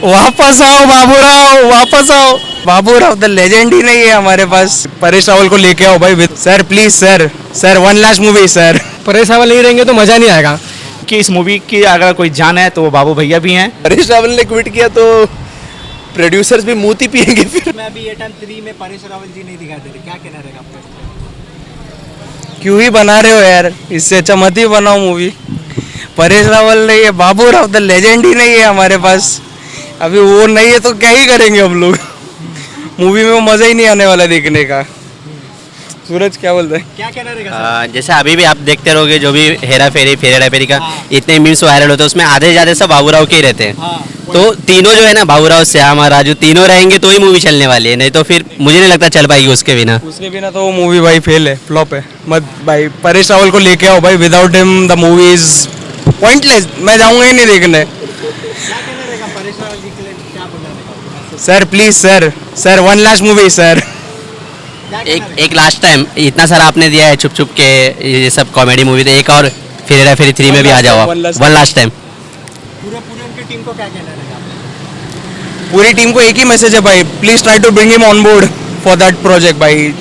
वापस आओ बाबूराव, वापस आओ बाबूराव। द लेजेंड ही नहीं है हमारे पास। परेश रावल को लेके आओ भाई sir, please sir, sir one last movie sir. Paresh Rawal नहीं रहेंगे तो मज़ा नहीं आएगा। कि इस मूवी की अगर कोई जान है तो वो बाबू भैया भी हैं। परेश रावल ने क्विट किया तो प्रोड्यूसर्स भी मूती पिएंगे फिर। मैं अभी एटम 3 में परेश रावल जी नहीं दिखाई दे रहे, क्या कहना रहेगा आपका? क्यों ही बना रहे हो यार, इससे अच्छा मत ही बनाओ मूवी। परेश रावल नहीं है, बाबूराव द लेजेंड ही नहीं है हमारे पास। अभी वो नहीं है तो क्या ही करेंगे हम लोग। मूवी में वो मज़ा ही नहीं आने वाला देखने का। सूरज क्या बोलते हैं? क्या कहना रहेगा? जैसे अभी भी आप देखते रहोगे जो भी हेरा फेरी हेरा फेरी का इतने मीम्स वायरल होते हैं उसमें आधे ज़्यादा सब बाबूराव के ही रहते हैं। तो तीनों जो है ना, बाबूराव, श्याम और राजू, तीनों रहेंगे तो ही मूवी चलने वाली है, नहीं तो फिर मुझे नहीं लगता चल पाएगी उसके बिना। उसके बिना तो वो मूवी भाई फेल है, फ्लॉप है। मत भाई परेश रावल को लेके आओ भाई, without him the movie is pointless. मैं जाऊंगा ही नहीं देखने। क्या कहना रहेगा परेश रावल जी के लिए? क्या बोलना रहेगा? Sir please sir, sir one last movie sir. एक लास्ट टाइम, इतना सारा आपने दिया है छुप छुप के ये सब कॉमेडी मूवी, तो एक और फिर हेरा फेरी 3 में भी आ जाओ आप, वन लास्ट टाइम। पूरे उनकी टीम को क्या कहना रहेगा? पूरी टीम को एक ही मैसेज है भाई, please try to bring him on board for that project भाई।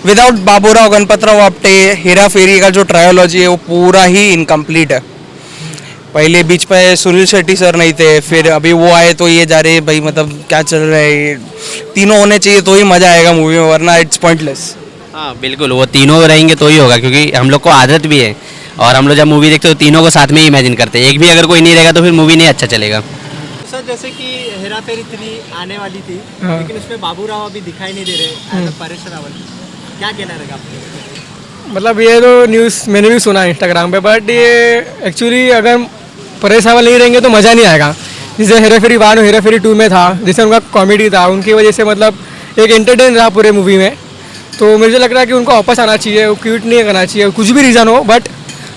विदाउट बाबूराव, गणपतराव आपटे, हेरा फेरी का जो ट्रायोलॉजी है वो पूरा ही इनकम्प्लीट है। पहले बीच पे सुनील शेट्टी सर नहीं थे, फिर अभी वो आए तो ये जा रहे भाई, मतलब क्या चल रहा है ये? तीनों होने चाहिए तो ही मज़ा आएगा मूवी में, वरना इट्स पॉइंटलेस। हाँ बिल्कुल, वो तीनों रहेंगे तो ही होगा, क्योंकि हम लोग को आदत भी है और हम लोग जब मूवी देखते हो तीनों को साथ में ही इमेजिन करते हैं। एक भी अगर कोई नहीं रहेगा तो फिर मूवी नहीं अच्छा चलेगा। सर जैसे कि हेरा फेरी 3 आने वाली थी, हाँ। लेकिन उसमें बाबूराव अभी दिखाई नहीं दे रहे एज अ परेश रावल, क्या कहना रहेगा आपको? मतलब ये तो न्यूज़ मैंने भी सुना इंस्टाग्राम पे, बट ये एक्चुअली अगर परेश रावल नहीं रहेंगे तो मज़ा नहीं आएगा। जैसे हेरा फेरी 1 और हेरा फेरी 2 में था, जैसे उनका कॉमेडी था, उनकी वजह से मतलब एक एंटरटेन रहा पूरे मूवी में। तो मुझे लग रहा है कि उनको वापस आना चाहिए, वो क्विट नहीं करना चाहिए, कुछ भी रीज़न हो, बट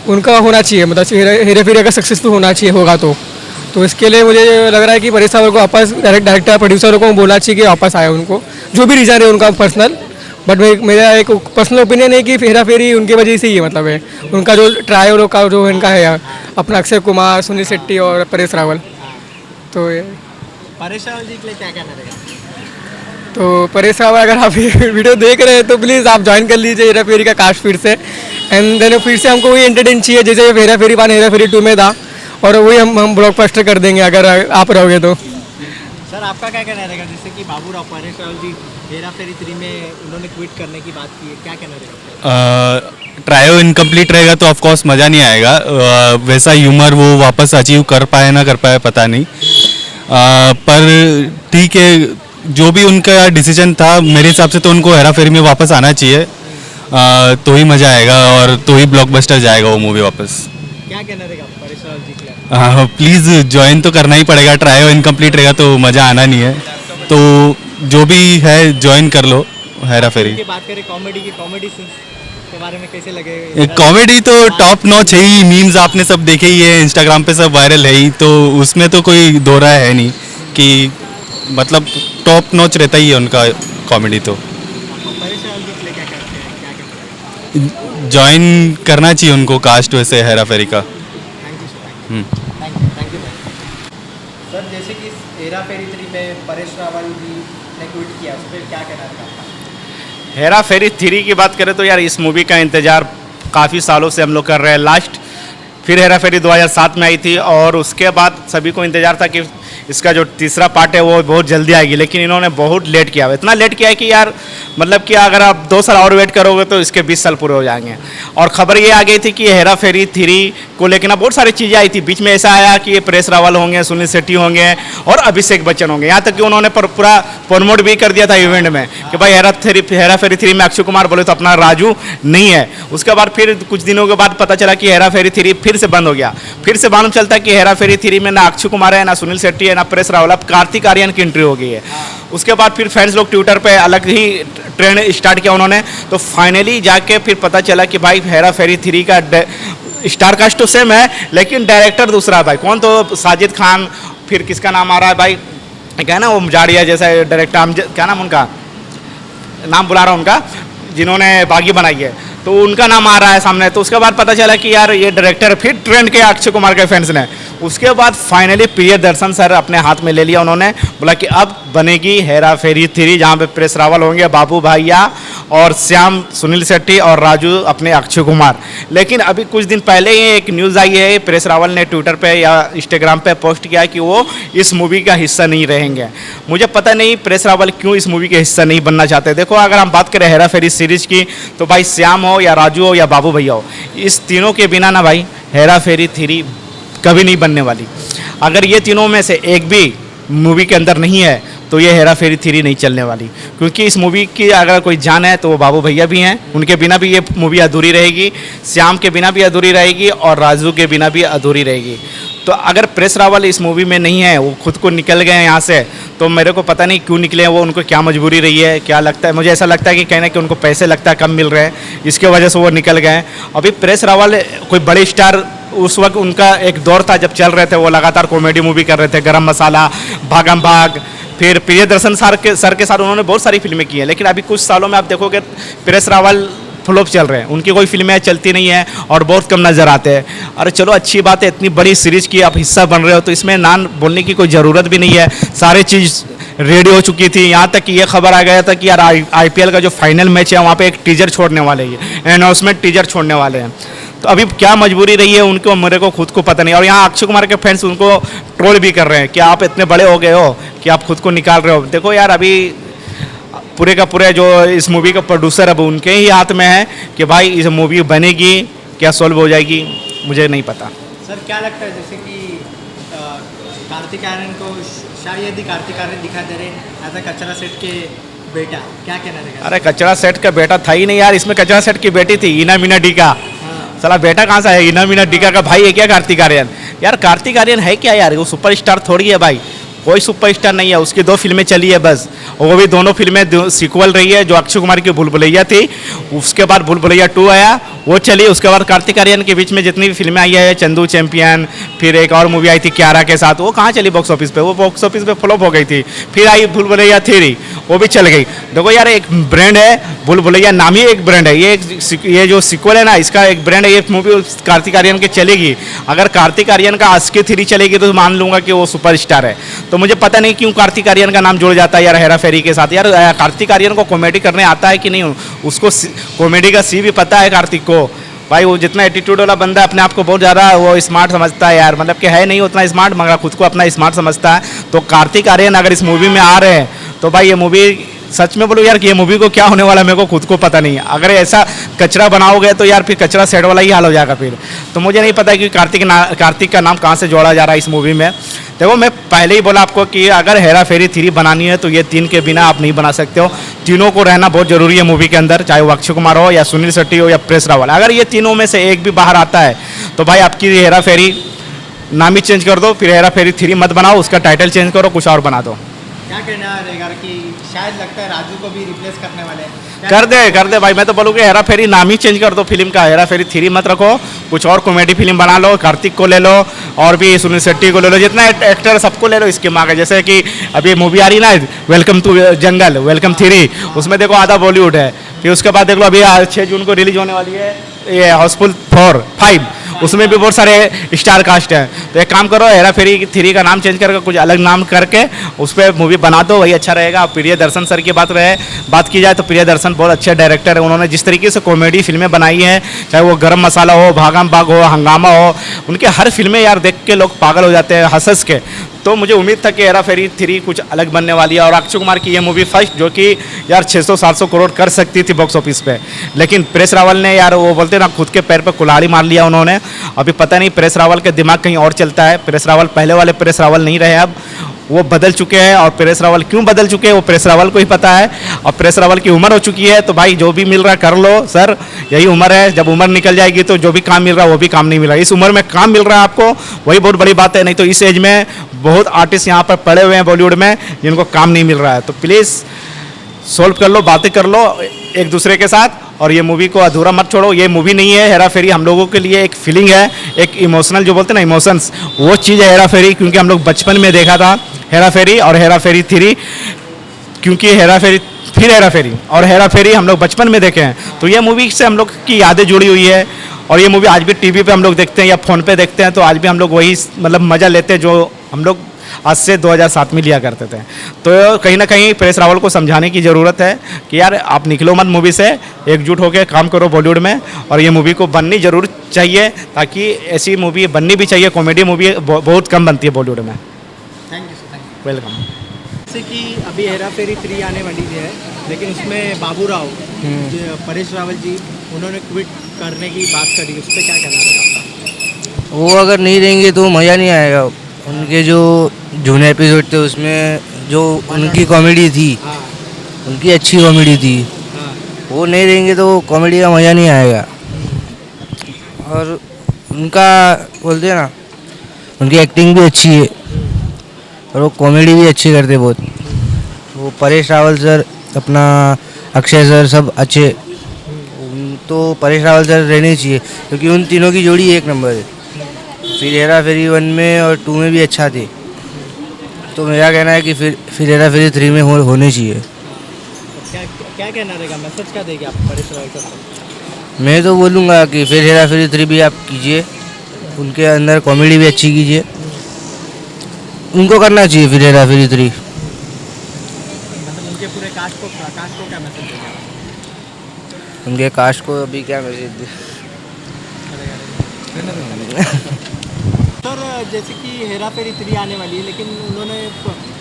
उनका होना चाहिए, मतलब हेरा फेरी अगर सक्सेसफुल होना चाहिए होगा तो इसके लिए मुझे लग रहा है कि परेश रावल को वापस डायरेक्टर प्रोड्यूसरों को बोलना चाहिए कि वापस आए उनको, जो भी रीज़न है उनका पर्सनल। बट मेरा एक पर्सनल ओपिनियन है कि हेरा फेरी उनकी वजह से ही है, मतलब है उनका जो ट्रायल का जो इनका है अपना अक्षय कुमार, सुनील शेट्टी और परेश रावल। तो ये परेश रावल जी के लिए क्या कहना रहेगा? तो परेश रावल अगर आप ये वीडियो देख रहे हैं तो प्लीज़ आप ज्वाइन कर लीजिए हेरा फेरी का कास्ट फिर से। एंड देन फिर से हमको वही एंटरटेन चाहिए जैसे हेरा फेरी 1 हेरा फेरी 2 में था, और वही हम ब्लॉकबस्टर कर देंगे अगर आप रहोगे तो। सर आपका क्या कहना रहेगा? जैसे कि बाबूराव, परेश रावल जी हेरा फेरी 3 में उन्होंने क्विट करने की बात की है, क्या कहना रहेगा? ट्रायो इनकम्प्लीट रहेगा तो ऑफकोर्स मज़ा नहीं आएगा। वैसा ह्यूमर वो वापस अचीव कर पाए ना कर पाए पता नहीं। पर ठीक है, जो भी उनका डिसीजन था मेरे हिसाब से तो उनको हेरा फेरी में वापस आना चाहिए, तो ही मज़ा आएगा और तो ही ब्लॉकबस्टर जाएगा वो मूवी वापस। क्या कहना रहेगा परेश रावल जी के लिए? प्लीज़ ज्वाइन तो करना ही पड़ेगा, ट्रायो इनकम्प्लीट रहेगा तो मज़ा आना नहीं है, तो जो भी है ज्वाइन कर लो हेरा फेरी। बात करें कॉमेडी की, कॉमेडी सीन्स के बारे में कैसे लगे? कॉमेडी तो टॉप नॉच है ही, मीम्स आपने सब देखे ही है, इंस्टाग्राम पे सब वायरल है ही, तो उसमें तो कोई दो राय है नहीं कि मतलब टॉप नॉच रहता ही है उनका कॉमेडी। तो परेश रावल जी के लिए क्या कहते हैं, क्या कहते हैं? ज्वाइन करना चाहिए उनको कास्ट वैसे हेरा फेरी का। Thank you sir, thank you sir. जैसे कि हेरा फेरी 3 में परेश रावल जी ने क्विट किया, उस पर क्या कहना रहेगा आपका? हेरा फेरी 3 की बात करें तो यार इस मूवी का इंतज़ार काफ़ी सालों से हम लोग कर रहे हैं। लास्ट फिर हेरा फेरी 2007 में आई थी और उसके बाद सभी को इंतज़ार था कि इसका जो तीसरा पार्ट है वो बहुत जल्दी आएगी, लेकिन इन्होंने बहुत लेट किया। इतना लेट किया है कि यार मतलब कि अगर आप 2 साल और वेट करोगे तो इसके 20 साल पूरे हो जाएंगे। और ख़बर ये आ गई थी कि हेरा फेरी 3 को लेकर ना बहुत सारी चीज़ें आई थी। बीच में ऐसा आया कि ये परेश रावल होंगे, सुनील शेट्टी होंगे और अभिषेक बच्चन होंगे। यहाँ तक कि उन्होंने पूरा प्रमोट भी कर दिया था इवेंट में कि भाई हेरा फेरी 3 में अक्षय कुमार बोले तो अपना राजू नहीं है। उसके बाद फिर कुछ दिनों के बाद पता चला कि हेरा फेरी 3 फिर से बंद हो गया। फिर से मालूम चलता है कि हेरा फेरी 3 में ना अक्षय कुमार है, ना सुनील शेट्टी है, ना परेश रावल, अब कार्तिक आर्यन की एंट्री हो गई है। उसके बाद फिर फैंस लोग ट्विटर पे अलग ही ट्रेंड स्टार्ट किया उन्होंने, तो फाइनली जाके फिर पता चला कि भाई हेरा फेरी 3 का स्टार कास्ट तो सेम है लेकिन डायरेक्टर दूसरा है भाई। कौन? तो साजिद खान, फिर किसका नाम आ रहा है भाई, क्या ना वो जाड़िया जैसा डायरेक्टर, क्या नाम उनका, नाम बुला रहा हूँ उनका, जिन्होंने बागी बनाई है, तो उनका नाम आ रहा है सामने। तो उसके बाद पता चला कि यार ये डायरेक्टर फिर ट्रेंड के अक्षय कुमार के फैंस ने उसके बाद फाइनली प्रियदर्शन सर अपने हाथ में ले लिया उन्होंने, बोला कि अब बनेगी हेरा फेरी 3, जहाँ पे प्रेस रावल होंगे, बाबू भैया और श्याम, सुनील शेट्टी और राजू अपने अक्षय कुमार। लेकिन अभी कुछ दिन पहले ही एक न्यूज़ आई है, प्रेस रावल ने ट्विटर पे या इंस्टाग्राम पे पोस्ट किया कि वो इस मूवी का हिस्सा नहीं रहेंगे। मुझे पता नहीं प्रेस रावल क्यों इस मूवी के हिस्सा नहीं बनना चाहते। देखो अगर हम बात करें हेरा फेरी सीरीज की, तो भाई श्याम हो या राजू हो या बाबू भैया हो, इस तीनों के बिना ना भाई हेरा फेरी 3 कभी नहीं बनने वाली। अगर ये तीनों में से एक भी मूवी के अंदर नहीं है तो ये हेरा फेरी 3 नहीं चलने वाली, क्योंकि इस मूवी की अगर कोई जान है तो वो बाबू भैया भी हैं, उनके बिना भी ये मूवी अधूरी रहेगी, श्याम के बिना भी अधूरी रहेगी और राजू के बिना भी अधूरी रहेगी। तो अगर प्रेस रावल इस मूवी में नहीं है, वो खुद को निकल गए हैं यहाँ से, तो मेरे को पता नहीं क्यों निकले हैं वो, उनको क्या मजबूरी रही है, क्या लगता है। मुझे ऐसा लगता है कि कहना कि उनको पैसे लगता है कम मिल रहे हैं, इसके वजह से वो निकल गए हैं। अभी प्रेस रावल कोई बड़े स्टार, उस वक्त उनका एक दौर था जब चल रहे थे, वो लगातार कॉमेडी मूवी कर रहे थे, गरम मसाला, भागम भाग, फिर प्रियदर्शन सर के साथ उन्होंने बहुत सारी फिल्में की हैं। लेकिन अभी कुछ सालों में आप देखोगे प्रेस रावल फ्लॉप चल रहे हैं, उनकी कोई फिल्में चलती नहीं है और बहुत कम नज़र आते हैं। अरे चलो अच्छी बात है, इतनी बड़ी सीरीज की आप हिस्सा बन रहे हो तो इसमें ना बोलने की कोई ज़रूरत भी नहीं है, सारी चीज़ रेडी हो चुकी थी। यहाँ तक कि ये खबर आ गया था कि यार IPL का जो फाइनल मैच है वहाँ पे एक टीजर छोड़ने वाले हैं, अनाउंसमेंट टीजर छोड़ने वाले हैं। तो अभी क्या मजबूरी रही है उनको, मेरे को खुद को पता नहीं। और यहाँ अक्षय कुमार के फैंस उनको ट्रोल भी कर रहे हैं कि आप इतने बड़े हो गए हो कि आप खुद को निकाल रहे हो। देखो यार अभी पूरे का पूरे जो इस मूवी का प्रोड्यूसर अब उनके ही हाथ में है कि भाई इस मूवी बनेगी क्या सॉल्व हो जाएगी, मुझे नहीं पता। सर क्या लगता है जैसे कि कार्तिक आर्यन को शायद ही कार्तिक आर्यन दिखा दे रहे एज अ कचरा सेट के बेटा, क्या कहना रहेगा? अरे कचरा सेट का बेटा था ही नहीं यार, इसमें कचरा सेट की बेटी थी ईना मीना डीका। साला बेटा कहाँ से है? ईना मीना डीका का भाई है क्या कार्तिक आर्यन? यार कार्तिक आर्यन है क्या यार, वो सुपरस्टार थोड़ी है भाई, कोई सुपरस्टार नहीं है। उसकी 2 फिल्में चली है बस, और वो भी दोनों फिल्में सीक्वल रही है। जो अक्षय कुमार की भूल भुलैया थी, उसके बाद भूल भुलैया 2 आया, वो चली। उसके बाद कार्तिक आर्यन के बीच में जितनी भी फिल्में आई है, चंदू चैंपियन, फिर एक और मूवी आई थी क्यारा के साथ, वो कहाँ चली बॉक्स ऑफिस पे? वो बॉक्स ऑफिस पे फ्लॉप हो गई थी। फिर आई भूल भुलैया 3, वो भी चल गई। देखो यार एक ब्रांड है भूल भुलैया, नाम ही एक ब्रांड है। ये जो सीक्वल है ना, इसका एक ब्रांड है। ये मूवी कार्तिक आर्यन की चलेगी। अगर कार्तिक आर्यन का आस्की 3 चलेगी तो मान लूंगा कि वो सुपरस्टार है। तो मुझे पता नहीं क्यों कार्तिक आर्यन का नाम जुड़ जाता है यार हेरा फेरी के साथ। यार कार्तिक आर्यन को कॉमेडी करने आता है कि नहीं? उसको कॉमेडी का सी भी पता है कार्तिक को भाई। वो जितना एटीट्यूड वाला बंदा अपने आप को बहुत ज़्यादा वो स्मार्ट समझता है यार, मतलब कि है नहीं उतना स्मार्ट मगर खुद को अपना स्मार्ट समझता है। तो कार्तिक आर्यन अगर इस मूवी में आ रहे हैं तो भाई ये मूवी, सच में बोलो यार कि ये मूवी को क्या होने वाला है मेरे को खुद को पता नहीं है। अगर ऐसा कचरा बनाओगे तो यार फिर कचरा सेट वाला ही हाल हो जाएगा फिर। तो मुझे नहीं पता कि कार्तिक का नाम कहाँ से जोड़ा जा रहा है इस मूवी में। देखो मैं पहले ही बोला आपको कि अगर हेरा फेरी 3 बनानी है तो ये 3 के बिना आप नहीं बना सकते हो। तीनों को रहना बहुत जरूरी है मूवी के अंदर, चाहे वो अक्षय कुमार हो या सुनील शेट्टी हो या प्रेस रावल। अगर ये तीनों में से एक भी बाहर आता है तो भाई आपकी हेरा फेरी नाम ही चेंज कर दो, फिर हेरा फेरी 3 मत बनाओ, उसका टाइटल चेंज करो, कुछ और बना दो। क्या कहना रहेगा कि शायद लगता है राजू को भी रिप्लेस करने वाले हैं? कर दे भाई, मैं तो बोलूँगी हेरा फेरी नाम ही चेंज कर दो फिल्म का। हेरा फेरी 3 मत रखो, कुछ और कॉमेडी फिल्म बना लो, कार्तिक को ले लो और भी सुनील शेट्टी को ले लो, जितना एक्टर सबको ले लो इसके मांगे। जैसे कि अभी मूवी आ रही ना वेलकम टू जंगल, वेलकम 3, उसमें देखो आधा बॉलीवुड है। फिर उसके बाद देख लो अभी 6 जून को रिलीज होने वाली है ये हाउसफुल 5, उसमें भी बहुत सारे स्टार कास्ट हैं। तो एक काम करो, हेरा फेरी 3 का नाम चेंज करके कुछ अलग नाम करके उस पर मूवी बना दो, वही अच्छा रहेगा। प्रियदर्शन सर की बात की जाए तो प्रियदर्शन बहुत अच्छे डायरेक्टर है। उन्होंने जिस तरीके से कॉमेडी फिल्में बनाई हैं, चाहे वो गरम मसाला हो, भागम भाग हो, हंगामा हो, उनके हर फिल्में यार देख के लोग पागल हो जाते हैं हंस के। तो मुझे उम्मीद था कि हेरा फेरी 3 कुछ अलग बनने वाली है। और अक्षय कुमार की ये मूवी फर्स्ट जो कि यार 600-700 करोड़ कर सकती थी बॉक्स ऑफिस पे, लेकिन प्रेस रावल ने यार वो बोलते ना खुद के पैर पे कुल्हाड़ी मार लिया उन्होंने। अभी पता नहीं प्रेस रावल का दिमाग कहीं और चलता है। प्रेस रावल पहले वाले प्रेस रावल नहीं रहे, अब वो बदल चुके हैं। और प्रेस रावल क्यों बदल चुके हैं वो प्रेस रावल को ही पता है। और प्रेस रावल की उम्र हो चुकी है तो भाई जो भी मिल रहा है कर लो सर, यही उम्र है। जब उम्र निकल जाएगी तो जो भी काम मिल रहा है वो भी काम नहीं मिल रहा है। इस उम्र में काम मिल रहा है आपको, वही बहुत बड़ी बात है। नहीं तो इस एज में बहुत आर्टिस्ट यहाँ पर पड़े हुए हैं बॉलीवुड में जिनको काम नहीं मिल रहा है। तो प्लीज़ सॉल्व कर लो, बातें कर लो एक दूसरे के साथ, और ये मूवी को अधूरा मत छोड़ो। ये मूवी नहीं है हेरा फेरी, हम लोगों के लिए एक फीलिंग है, एक इमोशनल जो बोलते हैं ना इमोशंस, वो चीज़ है हेरा फेरी। क्योंकि हम लोग बचपन में देखा था हेरा फेरी और हेरा फेरी 3, क्योंकि हेरा फेरी फिर हेरा फेरी और हेरा फेरी हम लोग बचपन में देखे हैं। तो ये मूवी से हम लोग की यादें जुड़ी हुई है और ये मूवी आज भी टीवी पे हम लोग देखते हैं या फ़ोन पे देखते हैं, तो आज भी हम लोग वही मतलब मज़ा लेते हैं जो हम लोग आज से 2007 में लिया करते थे। तो कहीं ना कहीं परेश रावल को समझाने की ज़रूरत है कि यार आप निकलो मत मूवी से, एकजुट होकर काम करो बॉलीवुड में, और ये मूवी को बननी ज़रूर चाहिए, ताकि ऐसी मूवी बननी भी चाहिए। कॉमेडी मूवी बहुत कम बनती है बॉलीवुड में। Thank you sir, thank you. Welcome. जैसे कि अभी हेरा फेरी 3 आने वाली है, लेकिन उसमें बाबू राव परेश रावल जी उन्होंने क्विट करने की बात करी, उस पर क्या कहना रहेगा आपका? वो अगर नहीं रहेंगे तो मज़ा नहीं आएगा। उनके जो जूने एपिसोड थे उसमें जो उनकी कॉमेडी थी, हाँ उनकी अच्छी कॉमेडी थी, हाँ वो नहीं रहेंगे तो कॉमेडी का मज़ा नहीं आएगा। और उनका बोलते हैं ना, उनकी एक्टिंग भी अच्छी है और वो कॉमेडी भी अच्छी करते बहुत। वो परेश रावल सर, अपना अक्षय सर, सब अच्छे। तो परेश रावल सर रहने चाहिए क्योंकि उन तीनों की जोड़ी एक नंबर है। फिर हेरा फेरी 1 में और 2 में भी अच्छा थे, तो मेरा कहना है कि फिर हेरा फेरी 3 में होने चाहिए। क्या क्या कहना रहेगा, मैसेज क्या देंगे आप परेश रावल सर को? मैं तो बोलूँगा कि फिर हेरा फेरी 3 भी आप कीजिए, उनके अंदर कॉमेडी भी अच्छी कीजिए, उनको करना चाहिए फिर हेरा फेरी 3। मतलब उनके पूरे कास्ट को क्या मैसेज देंगे आप? उनके कास्ट को अभी क्या मैसेज दे। सर जैसे कि हेरा फेरी 3 आने वाली है, लेकिन उन्होंने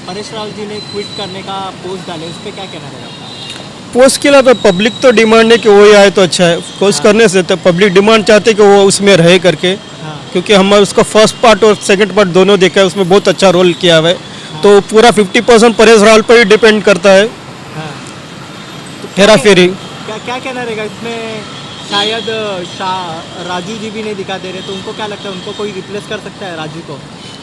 परेश रावल जी ने क्विट करने का पोस्ट डाले, उस पर क्या कहना रहेगा आपका? पोस्ट के लिए पब्लिक तो डिमांड है कि वो ही आए तो अच्छा है। पोस्ट करने से तो पब्लिक डिमांड चाहते हैं कि वो उसमें रहे करके, हाँ क्योंकि हम उसका फर्स्ट पार्ट और सेकंड पार्ट दोनों देखा है, उसमें बहुत अच्छा रोल किया हुआ है। तो पूरा 50% परेश रावल पर ही डिपेंड करता है हाँ। हेरा फेरी। क्या क्या कहना रहेगा इसमें? शायद राजू जी भी नहीं दिखा दे रहे, तो उनको क्या लगता है, उनको कोई रिप्लेस कर सकता है राजू को?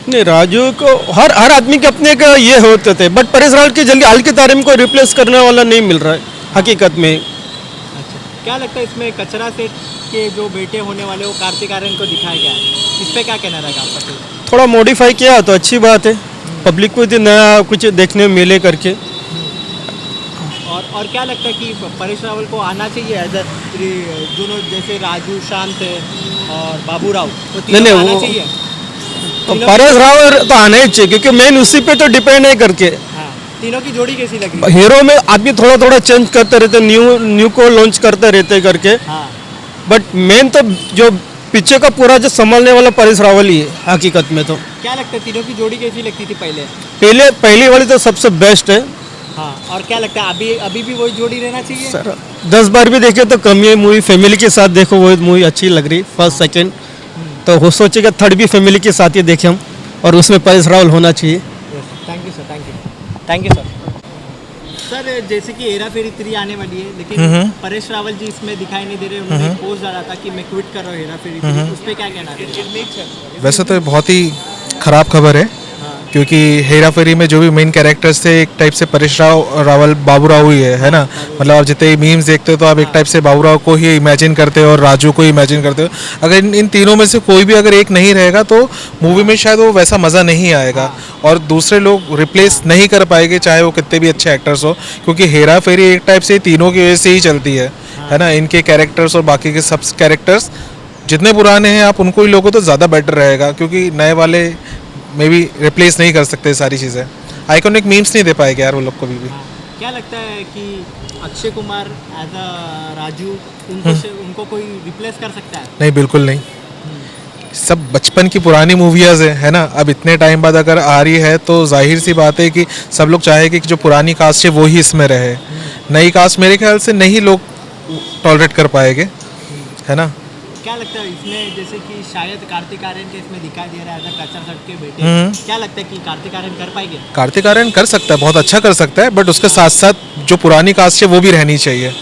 नहीं, राजू को हर आदमी के अपने का ये होते थे, बट परेश रावल की जल्दी हाल की तारीख में कोई रिप्लेस करने वाला नहीं मिल रहा है हकीकत में। अच्छा, क्या लगता है इसमें कचरा सेठ के जो बेटे होने वाले वो कार्तिक आर्यन को दिखाया गया है, इस पर क्या कहना रहेगा आपका? थोड़ा मॉडिफाई किया तो अच्छी बात है, पब्लिक को नया कुछ देखने में मिले करके। और क्या लगता है कि परेश रावल को आना चाहिए एज दोनों, जैसे राजू शांत है और बाबू राव, तो तीनों नहीं, को आना वो- चाहिए? तो परेश रावल तो आना ही चाहिए क्योंकि मेन उसी पे तो डिपेंड है करके। हाँ, तीनों की जोड़ी कैसी लग रही है? हीरो में आदमी थोड़ा थोड़ा चेंज करते रहते, न्यू को लॉन्च करते रहते करके, हाँ बट मेन तो जो पीछे का पूरा जो संभालने वाला परेश रावल ही है हकीकत में। तो क्या लगता है तीनों की जोड़ी कैसी लगती थी पहले? पहली वाली तो सबसे बेस्ट है हाँ, और क्या लगता है अभी भी वही जोड़ी रहना चाहिए? सर। 10 बार भी देखे तो कम ही मूवी, फैमिली के साथ देखो वो मूवी अच्छी लग रही फर्स्ट सेकंड, तो हो सोचेगा थर्ड भी फैमिली के साथ ही देखे हम, और उसमें परेश रावल होना चाहिए। Thank you sir, thank you sir. Sir जैसे कि हेरा फेरी 3 आने वाली है, लेकिन परेश रावल जी इसमें दिखाई नहीं दे रहे। उन्होंने एक पोस्ट डाला था कि मैं क्विट कर रहा हूँ हेरा फेरी 3, उस पर क्या कहना है? वैसे तो बहुत ही ख़राब खबर है, क्योंकि हेरा फेरी में जो भी मेन कैरेक्टर्स थे एक टाइप से परेश रावल बाबू राव ही है ना। मतलब आप जितने मीम्स देखते हो तो आप एक टाइप से बाबू राव को ही इमेजिन करते हो और राजू को ही इमेजिन करते हो। अगर इन तीनों में से कोई भी अगर एक नहीं रहेगा तो मूवी में शायद वो वैसा मज़ा नहीं आएगा और दूसरे लोग रिप्लेस नहीं कर पाएंगे, चाहे वो कितने भी अच्छे एक्टर्स हो, क्योंकि हेरा फेरी एक टाइप से तीनों की वजह से ही चलती है ना। इनके कैरेक्टर्स और बाकी के सब कैरेक्टर्स जितने पुराने हैं आप उनको ही लोगों तो ज़्यादा बेटर रहेगा, क्योंकि नए वाले मे बी रिप्लेस नहीं कर सकते सारी चीज़ें। आइकॉनिक मीम्स नहीं दे पाएंगे यार वो लोग कभी भी। क्या लगता है कि अक्षय कुमार एज अ राजू उनको कोई रिप्लेस कर सकता है? नहीं, बिल्कुल नहीं। सब बचपन की पुरानी मूवीज़ है ना। अब इतने टाइम बाद अगर आ रही है तो जाहिर सी बात है कि सब लोग चाहेंगे कि जो पुरानी कास्ट है वो ही इसमें रहे। नई कास्ट मेरे ख्याल से नहीं लोग टॉलरेट कर पाएंगे, है ना। क्या लगता है इसमें, जैसे कि शायद कार्तिक आर्यन के इसमें दिखाई दे रहा है एज अ कचरा सेठ के बेटे, क्या लगता है कि कार्तिक आर्यन कर पाएंगे? कार्तिक आर्यन कर सकता है, बहुत अच्छा कर सकता है, बट उसके साथ साथ जो पुरानी कास्ट है वो भी रहनी चाहिए।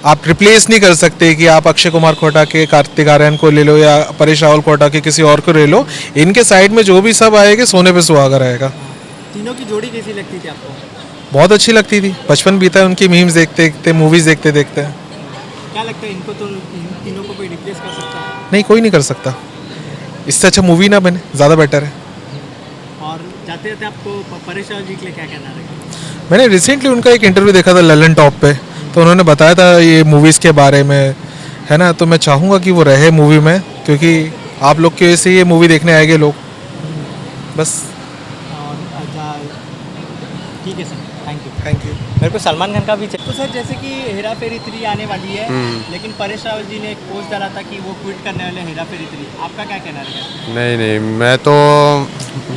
आप रिप्लेस नहीं कर सकते कि आप अक्षय कुमार को हटा के कार्तिक आर्यन को ले लो या परेश रावल को हटा के किसी और को ले लो। इनके साइड में जो भी सब आएंगे सोने पे सुहागा रहेगा। तीनों की जोड़ी कैसी लगती थी आपको? बहुत अच्छी लगती थी, बचपन बीता है उनकी मीम्स देखते देखते, मूवीज़ देखते देखते। क्या लगता है इनको तो इन तीनों को कोई रिप्लेस कर सकता है? नहीं, कोई नहीं कर सकता। इससे अच्छा मूवी ना बने, ज़्यादा बेटर है। और जाते जाते आपको परेश रावल जी के लिए क्या कहना रहेगा? मैंने रिसेंटली उनका एक इंटरव्यू देखा था ललन टॉप पे, तो उन्होंने बताया था ये मूवीज़ के बारे में है ना, तो मैं चाहूँगा कि वो रहे मूवी में, क्योंकि आप लोग की वजह से ये मूवी देखने आएंगे लोग, बस। और अच्छा, ठीक है sir, thank you. Thank you. मेरे को सलमान खान का भी चाहिए। तो सर जैसे कि हेरा फेरी 3 आने वाली है, लेकिन परेश रावल जी ने एक पोस्ट डाला था कि वो क्विट करने वाले हेरा फेरी 3, आपका क्या कहना है? नहीं नहीं, मैं तो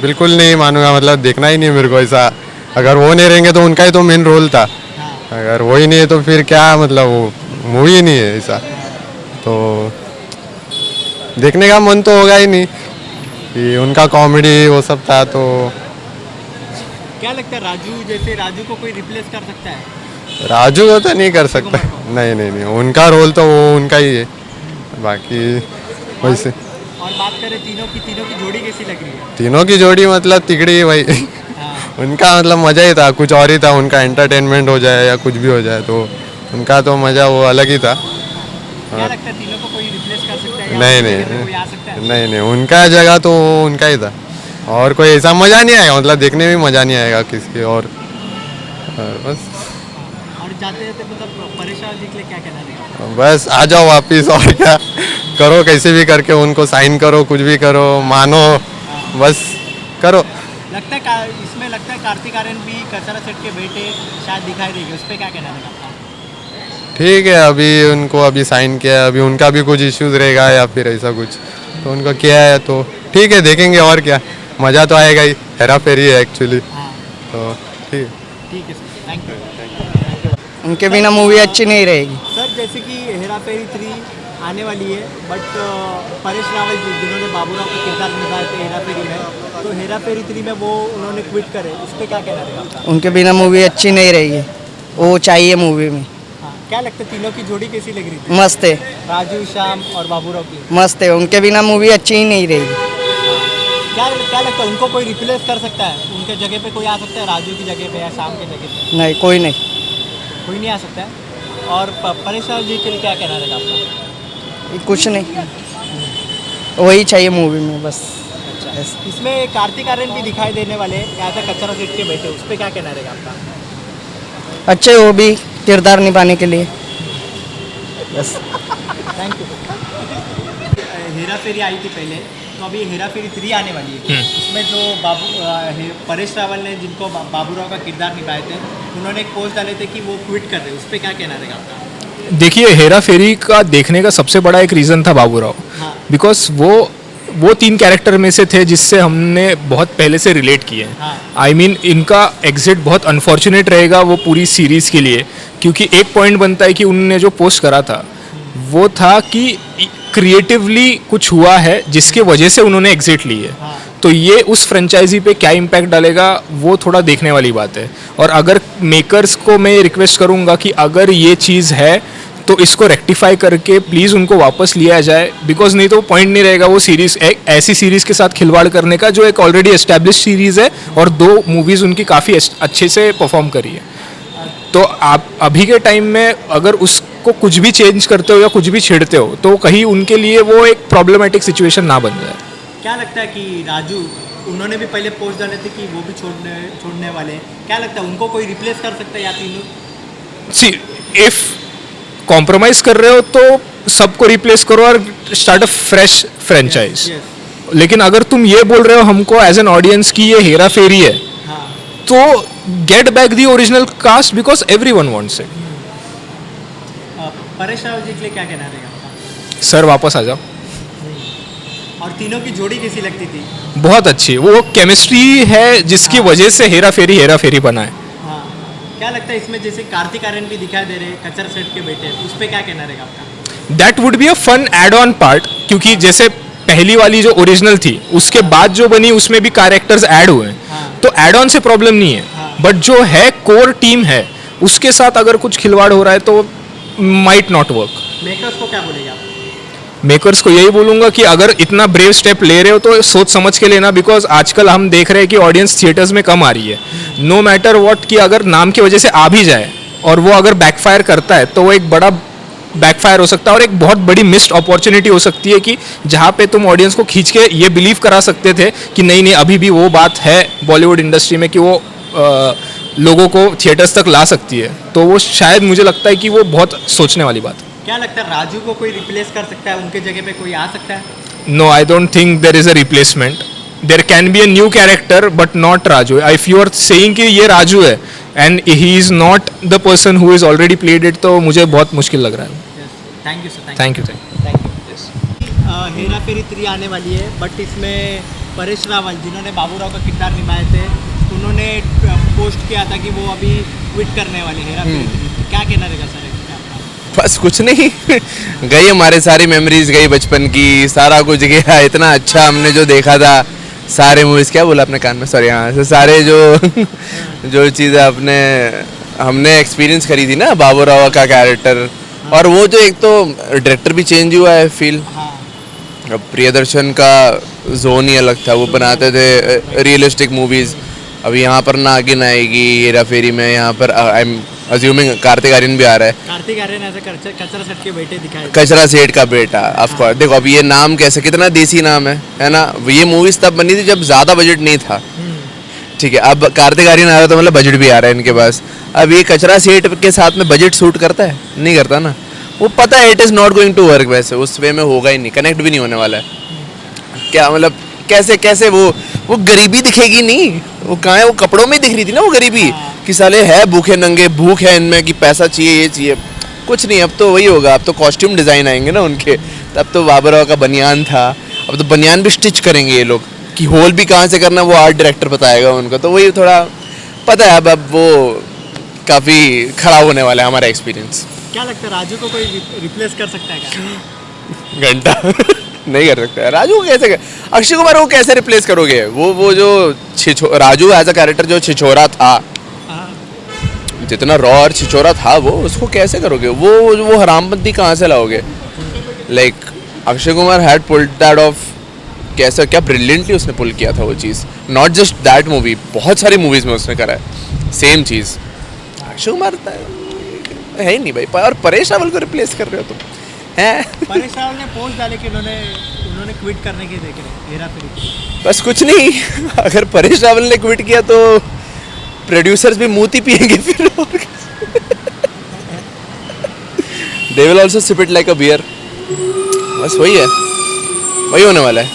बिल्कुल नहीं मानूंगा, मतलब देखना ही नहीं मेरे को ऐसा। अगर वो नहीं रहेंगे तो उनका ही तो मेन रोल था, अगर वो ही नहीं है तो फिर क्या, मतलब वो मूवी ही नहीं है ऐसा, तो देखने का मन तो होगा ही नहीं कि उनका कॉमेडी वो सब था। तो क्या लगता है राजू, जैसे राजू को कोई रिप्लेस कर सकता है? राजू को तो नहीं कर सकता, नहीं नहीं नहीं, उनका रोल तो वो उनका ही है, बाकी वैसे। और बात करें तीनों की जोड़ी कैसी लग रही है? तीनों की जोड़ी मतलब तिकड़ी भाई, हाँ, उनका मतलब मज़ा ही था, कुछ और ही था, उनका एंटरटेनमेंट हो जाए या कुछ भी हो जाए तो उनका तो मज़ा वो अलग ही था। क्या लगता है तीनों को कोई रिप्लेस कर सकता है या नहीं उनकी नहीं जगह कोई आ सकता है? नहीं नहीं, उनका जगह तो उनका ही था, और कोई ऐसा मज़ा नहीं आएगा, मतलब देखने में मज़ा नहीं आएगा किसके, और बस। और जाते जाते मतलब परेश रावल जी के लिए क्या कहना रहेगा? बस आ जाओ वापिस, और क्या करो, कैसे भी करके उनको साइन करो, कुछ भी करो, मानो, बस करो। लगता है इसमें लगता है कार्तिक आर्यन भी कचरा सेट के बेटे शायद दिखाई देंगे, उस पर क्या कहना रहेगा आपका? ठीक है, अभी उनको अभी साइन किया है, अभी उनका भी कुछ इश्यूज रहेगा या फिर ऐसा कुछ, तो उनको किया है तो ठीक है, देखेंगे, और क्या, मज़ा तो आएगा ही, हेरा फेरी है एक्चुअली, हाँ, तो ठीक है। ठीक है सर, थैंक यू। उनके बिना मूवी अच्छी नहीं रहेगी। सर जैसे कि हेरा फेरी 3 आने वाली है, बट परेश रावल जी जिन्होंने बाबूराव का किरदार निभाए थे हेरा फेरी में, तो हेरा फेरी 3 में वो उन्होंने क्विट करे, उस पर क्या कहना रहेगा आपका? उनके बिना मूवी अच्छी नहीं रहेगी, वो चाहिए मूवी में। हाँ, क्या लगता है तीनों की जोड़ी कैसी लग रही थी? मस्त है, राजू श्याम और बाबूराव की। मस्त है, उनके बिना मूवी अच्छी ही नहीं रहेगी। क्या लगता है उनको कोई रिप्लेस कर सकता है? उनके जगह पे कोई आ सकता है, राजू की जगह पे या श्याम की जगह पे? नहीं, कोई नहीं। कोई नहीं आ सकता है। और परेश रावल जी के लिए क्या कहना रहेगा आपका? कुछ नहीं, वही चाहिए मूवी में बस। अच्छा, इसमें कार्तिक आर्यन भी दिखाई देने वाले हैं, ऐसा कचरा सेट के बैठे, उस पर क्या कहना रहेगा आपका? अच्छे वो भी किरदार निभाने के लिए, बस। Thank you. हेरा फेरी आई थी पहले, तो अभी हेरा फेरी 3 आने वाली है। उसमें जो परेश रावल ने जिनको बाबूराव का किरदार निभाए थे, उन्होंने एक पोस्ट डाले थे कि वो क्विट कर रहे, उस पर क्या कहना रहेगा आपका? देखिए, हेरा फेरी का देखने का सबसे बड़ा एक रीज़न था बाबूराव, हाँ, बिकॉज वो 3 कैरेक्टर में से थे जिससे हमने बहुत पहले से रिलेट किए हैं। हाँ, आई मीन इनका एग्जिट बहुत अनफॉर्चुनेट रहेगा वो पूरी सीरीज़ के लिए, क्योंकि एक पॉइंट बनता है कि उन्होंने जो पोस्ट करा था वो था कि क्रिएटिवली कुछ हुआ है जिसके वजह से उन्होंने एग्जिट ली है। हाँ, तो ये उस फ्रेंचाइजी पे क्या इम्पैक्ट डालेगा वो थोड़ा देखने वाली बात है। और अगर मेकर्स को मैं रिक्वेस्ट करूँगा कि अगर ये चीज़ है तो इसको रेक्टिफाई करके प्लीज़ उनको वापस लिया जाए, बिकॉज नहीं तो पॉइंट नहीं रहेगा वो सीरीज़ एक ऐसी सीरीज़ के साथ खिलवाड़ करने का जो एक ऑलरेडी एस्टेब्लिश सीरीज़ है और 2 मूवीज़ उनकी काफ़ी अच्छे से परफॉर्म करी है। तो आप अभी के टाइम में अगर उसको कुछ भी चेंज करते हो या कुछ भी छेड़ते हो तो कहीं उनके लिए वो एक प्रॉब्लमेटिक सिचुएशन ना बन जाए। क्या लगता है कि राजू, उन्होंने भी पहले पोस्ट डाले थे कि वो भी छोड़ने वाले हैं, क्या लगता है उनको कोई रिप्लेस कर सकता है या तीनों? सी इफ कॉम्प्रोमाइज कर रहे हो तो सबको रिप्लेस करो और start a fresh franchise. Yes, लेकिन अगर तुम ये बोल रहे हो हमको एज एन ऑडियंस की ये हेरा फेरी है, हाँ, तो get back the original cast because everyone wants it. Paresh Rawal ji के लिए क्या कहना रहेगा आपका? सर वापस आ जाओ। और तीनों की जोड़ी कैसी लगती थी? बहुत अच्छी वो केमिस्ट्री है जिसकी वजह से हेरा फेरी बना है। हाँ, क्या लगता है इसमें जैसे कार्तिक आर्यन भी दिखाई दे रहे कचरा सेट के बेटे, उस पर क्या कहना रहेगा आपका? That would be a fun add on part, क्योंकि जैसे पहली वाली जो ओरिजिनल थी उसके बाद जो बनी उसमें भी कैरेक्टर्स ऐड हुए हैं, हाँ, तो एड ऑन से प्रॉब्लम नहीं है। हाँ, बट जो है कोर टीम है उसके साथ अगर कुछ खिलवाड़ हो रहा है तो माइट नॉट वर्क। मेकर्स को क्या बोलेगा आप? मेकर्स को यही बोलूंगा कि अगर इतना ब्रेव स्टेप ले रहे हो तो सोच समझ के लेना, बिकॉज आजकल हम देख रहे हैं कि ऑडियंस थिएटर्स में कम आ रही है। नो मैटर व्हाट, कि अगर नाम की वजह से आ भी जाए और वो अगर बैकफायर करता है तो वो एक बड़ा बैकफायर हो सकता है और एक बहुत बड़ी मिस्ड अपॉर्चुनिटी हो सकती है कि जहाँ पे तुम ऑडियंस को खींच के ये बिलीव करा सकते थे कि नहीं नहीं अभी भी वो बात है बॉलीवुड इंडस्ट्री में कि वो लोगों को थिएटर्स तक ला सकती है, तो वो शायद मुझे लगता है कि वो बहुत सोचने वाली बात है। क्या लगता है राजू को कोई रिप्लेस कर सकता है, उनके जगह पे कोई आ सकता है? No, I don't think there is a replacement. There can be a new character, but not Raju. If you are saying कि ये राजू है and he is not the person who is already played it, तो मुझे बहुत मुश्किल लग रहा है. Thank you sir. Thank you. Thank you. Hera Pheri 3 आने वाली है, बट इसमें परेश रावल जिन्होंने बाबूराव का किरदार निभाए थे, उन्होंने पोस्ट किया था कि वो अभी क्विट करने वाले हेरा फेरी 3. क्या कहना रहेगा सर? बस कुछ नहीं गई हमारे सारी मेमोरीज गई बचपन की, सारा कुछ गया. इतना अच्छा हमने जो देखा था सारे मूवीज, क्या बोला अपने कान में, सॉरी, हाँ, तो सारे जो चीज़ें हमने एक्सपीरियंस करी थी ना बाबूराव का कैरेक्टर. और वो जो एक तो डायरेक्टर भी चेंज हुआ है फील. अब प्रियदर्शन का जोन ही अलग था, वो बनाते थे रियलिस्टिक मूवीज़. अभी यहाँ पर नागिन आएगी हेरा फेरी में, यहाँ पर I am assuming Kartik Aaryan भी आ रहा है. कार्तिक आर्यन ऐसे कचरा सेठ के बेटे दिखाए. कचरा सेठ का बेटा, ऑफ कोर्स. देखो अब ये नाम कैसे, कितना देसी नाम है ना. ये मूवीज तब बनी थी जब ज़्यादा बजट नहीं था. ठीक है, अब कार्तिक आर्यन आ रहा है तो मतलब बजट भी आ रहा है इनके पास. अब ये कचरा सेठ के साथ में बजट सूट करता है? नहीं करता ना. वो पता है it is not going to work, वैसे उस वे में होगा ही नहीं, कनेक्ट भी नहीं होने वाला है. क्या मतलब कैसे कैसे वो गरीबी दिखेगी नहीं. वो कहाँ है, वो कपड़ों में दिख रही थी ना वो गरीबी, कि साले है भूखे नंगे, भूख है इनमें कि पैसा चाहिए, ये चाहिए. कुछ नहीं, अब तो वही होगा. अब तो कॉस्ट्यूम डिज़ाइन आएंगे ना उनके. तब तो बाबूराव का बनियान था, अब तो बनियान भी स्टिच करेंगे ये लोग, कि होल भी कहाँ से करना वो आर्ट डायरेक्टर बताएगा उनको. तो वही थोड़ा पता है. अब वो काफ़ी ख़राब होने वाला है हमारा एक्सपीरियंस. क्या लगता है राजू को कोई रिप्लेस कर सकता है क्या? घंटा नहीं कर सकता है. राजू को कैसे, अक्षय कुमार को कैसे रिप्लेस करोगे? वो जो राजू एज अ कैरेक्टर जो छिछोरा था, जितना रॉ और छिछोरा था वो, उसको कैसे करोगे? वो हरामबंदी कहाँ से लाओगे? Like Akshay Kumar had pulled that of. कैसा, क्या ब्रिलियंटली उसने पुल किया था वो चीज़. नॉट जस्ट दैट मूवी, बहुत सारी मूवीज में उसने करा है सेम चीज़. अक्षय कुमार है ही नहीं भाई. और परेश रावल को रिप्लेस कर रहे हो तुम, हैं? परेश रावल ने पोस्ट डाले कि उन्होंने क्विट करने के देख रहे हेरा फेरी. बस कुछ नहीं. अगर परेश रावल ने क्विट किया तो प्रोड्यूसर्स भी मूती पिएंगे फिर. They will also sip it like a beer. बस वही है, वही होने वाला है.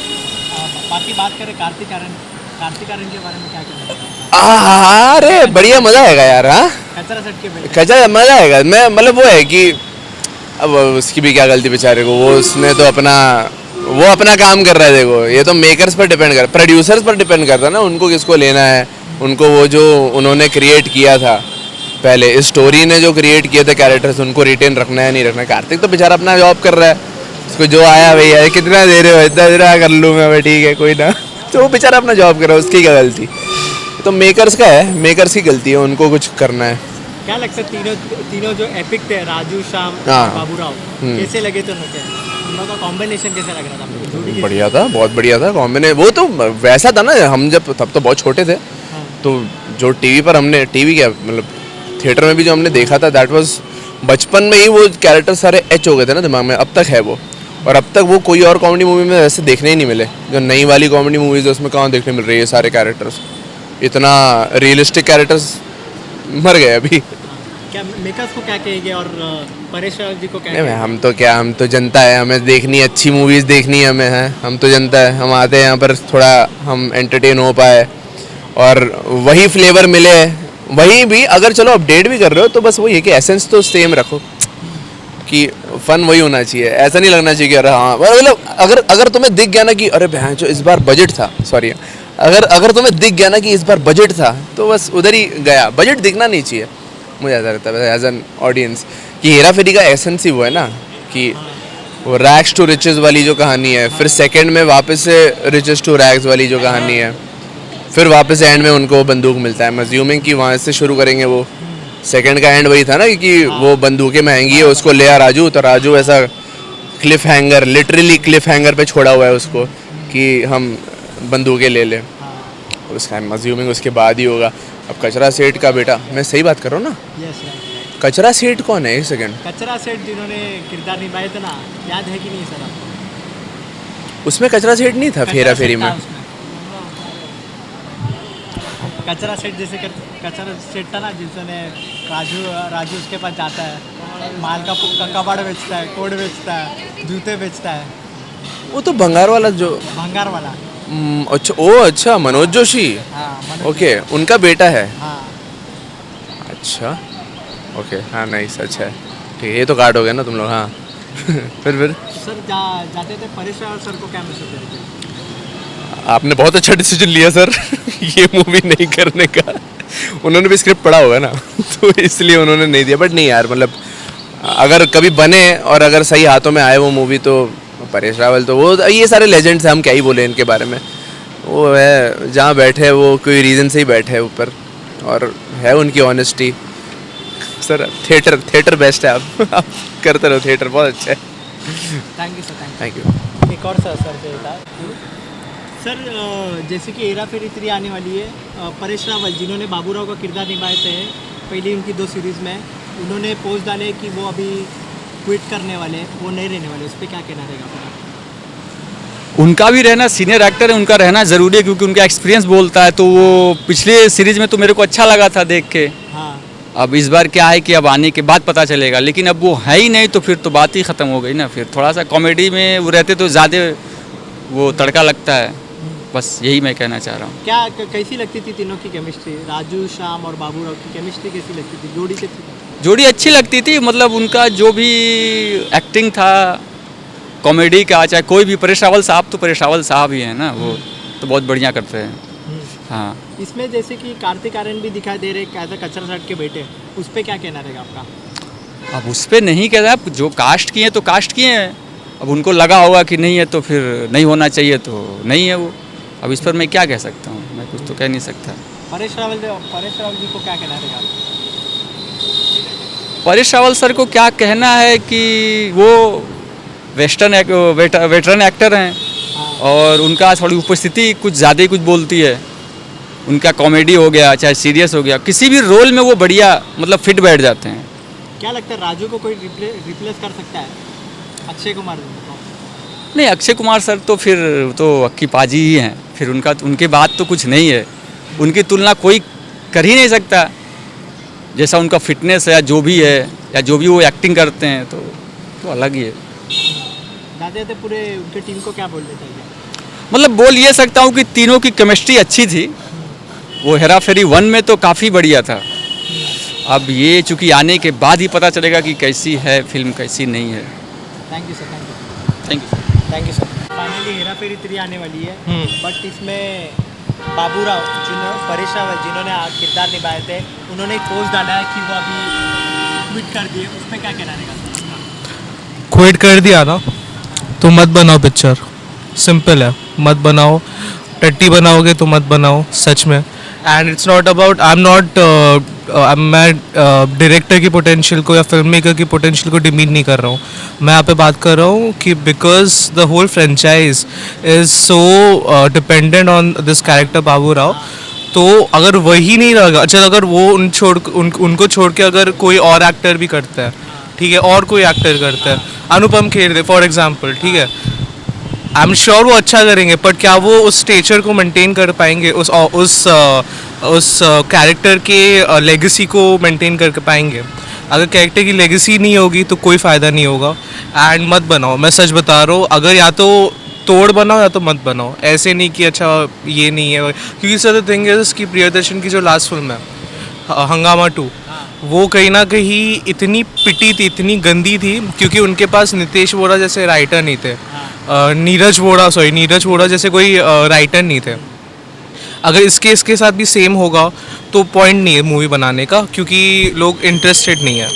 बाकी बात करें कार्तिक आर्यन के बारे में क्या कहना है? अरे बढ़िया, मजा आएगा यार. हाँ, कचरा सेठ के बेटे. कचरा मजा आएगा. मैं मतलब वो है कि अब उसकी भी क्या गलती बेचारे को. वो उसने तो अपना काम कर रहा है. देखो ये तो मेकर्स पर डिपेंड कर, प्रोड्यूसर्स पर डिपेंड करता है ना, उनको किसको लेना है. उनको वो जो उन्होंने क्रिएट किया था पहले, इस स्टोरी ने जो क्रिएट किए थे कैरेक्टर्स, उनको रिटेन रखना है नहीं रखना है. कार्तिक तो बेचारा अपना जॉब कर रहा है. उसको जो आया भैया कितना दे रहे हो, इतना दे रहा कर लूँ मैं, ठीक है कोई ना. तो वो बेचारा अपना जॉब कर रहा है, उसकी क्या गलती. तो मेकर्स का है, मेकर्स की गलती है, उनको कुछ करना है. क्या लगता है तीनों जो एपिक थे, राजू, श्याम, बाबूराव, कैसे लगे थे उन लोगों का कॉम्बिनेशन? कैसे लग रहा था? बढ़िया था, बहुत बढ़िया था कॉम्बिनेशन. वो तो वैसा था ना, हम जब तब तो बहुत छोटे थे. तो जो टीवी पर हमने, टीवी क्या मतलब थिएटर में भी जो हमने देखा था, दैट वाज बचपन में ही वो कैरेक्टर सारे एच हो गए थे ना दिमाग में. अब तक है वो. और अब तक वो कोई और कॉमेडी मूवी में वैसे देखने ही नहीं मिले. जो नई वाली कॉमेडी मूवीज है उसमें कहाँ देखने मिल रही है सारे कैरेक्टर्स. इतना रियलिस्टिक कैरेक्टर्स मर गए अभी. क्या मेकर्स को क्या कहेंगे और परेश रावल जी को क्या? नहीं, हम तो जनता है, हमें देखनी है अच्छी मूवीज़ देखनी है हमें. है, हम तो जनता है, हम आते हैं यहाँ पर थोड़ा हम एंटरटेन हो पाए और वही फ्लेवर मिले. वही भी अगर चलो अपडेट भी कर रहे हो तो बस वही है कि एसेंस तो सेम रखो, कि फन वही होना चाहिए. ऐसा नहीं लगना चाहिए कि अरे हाँ मतलब अगर तुम्हें दिख गया ना कि अरे बहन जो इस बार बजट था, सॉरी, अगर तुम्हें दिख गया ना कि इस बार बजट था, तो बस उधर ही गया. बजट दिखना नहीं चाहिए. मुझे ऐसा लगता है एज एन ऑडियंस कि हेरा फेरी का एसेंस ही वो है ना, कि वो रैग्स टू रिचेस वाली जो कहानी है, फिर सेकंड में वापस से रिचेस टू रैग्स वाली जो कहानी है, फिर वापस एंड में उनको बंदूक मिलता है. मैं अज्यूमिंग कि वहाँ से शुरू करेंगे. वो सेकंड का एंड वही था ना कि वो बंदूकें महंगी है, उसको ले आ राजू, तो राजू ऐसा Cliff hanger, literally Cliff hanger पे छोड़ा हुआ है उसको कि हम बंदूकें ले लें. उसका अज्यूमिंग उसके बाद ही होगा. अब कचरा सेठ का बेटा, मैं सही बात कर रहा हूँ ना? कचरा सेठ कौन है? एक सेकंड. कचरा सेठ जिन्होंने किरदार निभाए थे ना, याद है कि नहीं सर आपको? उसमें कचरा सेठ नहीं था हेरा फेरी में. कचरा सेठ जैसे कचरा सेठ था ना, जिसने राजू उसके पास जाता है माल का कबाड़ बेचता है, कोड बेचता है, जूते बेचता है, वो तो भंगार वाला जो भंगार वाला। अच्छा ओ अच्छा मनोज जोशी हाँ ओके उनका बेटा है हाँ अच्छा ओके हाँ नाइस अच्छा है ठीक है ये तो काट हो गया ना तुम लोग हाँ फिर सर जाते थे परेश रावल सर को क्या मैसेज देते थे? आपने बहुत अच्छा डिसीजन लिया सर ये मूवी नहीं करने का उन्होंने भी स्क्रिप्ट पढ़ा होगा ना तो इसलिए उन्होंने नहीं दिया बट नहीं यार मतलब अगर कभी बने और अगर सही हाथों में आए वो मूवी तो परेश रावल तो वो ये सारे लेजेंड्स हैं हम क्या ही बोले इनके बारे में वो है जहाँ बैठे वो कोई रीज़न से ही बैठे हैं ऊपर और है उनकी ऑनेस्टी सर थिएटर बेस्ट है आप करते रहो थिएटर बहुत अच्छा है thank you sir thank you एक और सर से था सर जैसे कि हेरा फेरी 3 आने वाली है परेश रावल जिन्होंने बाबूराव का किरदार निभाए थे पहले उनकी 2 सीरीज़ में उन्होंने पोस्ट डाले कि वो अभी क्विट करने वाले वो नहीं रहने वाले उस पर क्या कहना रहेगा आपका? उनका भी रहना सीनियर एक्टर है उनका रहना ज़रूरी है क्योंकि उनका एक्सपीरियंस बोलता है तो वो पिछले सीरीज़ में तो मेरे को अच्छा लगा था देख के हाँ अब इस बार क्या है कि अब आने के बाद पता चलेगा लेकिन अब वो है ही नहीं तो फिर तो बात ही ख़त्म हो गई ना फिर थोड़ा सा कॉमेडी में वो रहते तो ज़्यादा वो तड़का लगता है बस यही मैं कहना चाह रहा हूँ क्या कैसी लगती थी तीनों की केमिस्ट्री राजू श्याम और बाबूराव की केमिस्ट्री कैसी लगती थी जोड़ी कैसी थी? जोड़ी अच्छी लगती थी मतलब उनका जो भी एक्टिंग था कॉमेडी का चाहे कोई भी परेश रावल साहब तो परेश रावल साहब ही हैं ना वो तो बहुत बढ़िया करते हैं हाँ इसमें जैसे कि कार्तिक आर्यन भी दिखाई दे रहे कैसे कचरा सट के बेटे उस पर क्या कहना रहेगा आपका? अब उस पर नहीं कह रहा जो कास्ट किए तो कास्ट किए हैं अब उनको लगा होगा कि नहीं है तो फिर नहीं होना चाहिए तो नहीं है वो अब इस पर मैं क्या कह सकता हूँ मैं कुछ तो कह नहीं सकता परेश रावल जी को क्या कहना रहेगा? परेश रावल सर को क्या कहना है कि वो वेटरन एक्टर हैं और उनका थोड़ी उपस्थिति कुछ ज़्यादा ही कुछ बोलती है उनका कॉमेडी हो गया चाहे सीरियस हो गया किसी भी रोल में वो बढ़िया मतलब फिट बैठ जाते हैं क्या लगता है राजू को कोई रिप्लेस कर सकता है अक्षय कुमार को? नहीं अक्षय कुमार सर तो फिर तो अक्की पाजी ही हैं फिर उनके बाद तो कुछ नहीं है उनकी तुलना कोई कर ही नहीं सकता जैसा उनका फिटनेस है या जो भी है या जो भी वो एक्टिंग करते हैं तो अलग ही है दादा पूरे उनके टीम को क्या बोल देते हैं? मतलब बोल ये सकता हूँ कि तीनों की केमिस्ट्री अच्छी थी वो हेरा फेरी 1 में तो काफ़ी बढ़िया था अब ये चूँकि आने के बाद ही पता चलेगा कि कैसी है फिल्म कैसी नहीं है thank you sir thank you sir finally Hera Pheri 3 आने वाली है बट इसमें बाबूराव परेश रावल जिन्होंने किरदार निभाए थे उन्होंने एक पोस्ट डाला है कि वो अभी क्विट कर दिए उस पर क्या कहना रहेगा? क्विट कर दिया ना तो मत बनाओ पिक्चर सिंपल है मत बनाओ टट्टी बनाओगे तो मत बनाओ सच में and it's not about I am not मैं डायरेक्टर की पोटेंशियल को या फिल्म मेकर की पोटेंशियल को डिमीन नहीं कर रहा हूँ मैं यहाँ पे बात कर रहा हूँ कि because the whole franchise is so dependent on this character Babu Rao तो अगर वही नहीं रहेगा चल अगर वो उनको छोड़ के अगर कोई और एक्टर भी करता है ठीक है और कोई एक्टर करता है अनुपम खेर फॉर एग्जाम्पल ठीक है आई एम श्योर वो अच्छा करेंगे बट क्या वो उस स्टेचर को मेंटेन कर पाएंगे उस कैरेक्टर के लेगेसी को मेंटेन कर पाएंगे अगर कैरेक्टर की लेगेसी नहीं होगी तो कोई फ़ायदा नहीं होगा एंड मत बनाओ मैं सच बता रहा हूँ अगर या तो तोड़ बनाओ या तो मत बनाओ ऐसे नहीं कि अच्छा ये नहीं है क्योंकि सर द थिंग इज कि प्रियदर्शन की जो लास्ट फिल्म है हंगामा 2 वो कहीं ना कहीं इतनी पिटी थी इतनी गंदी थी क्योंकि उनके पास नितेश वोरा जैसे राइटर नहीं थे नीरज वोरा जैसे कोई राइटर नहीं थे अगर इसके साथ भी सेम होगा तो पॉइंट नहीं है मूवी बनाने का क्योंकि लोग इंटरेस्टेड नहीं है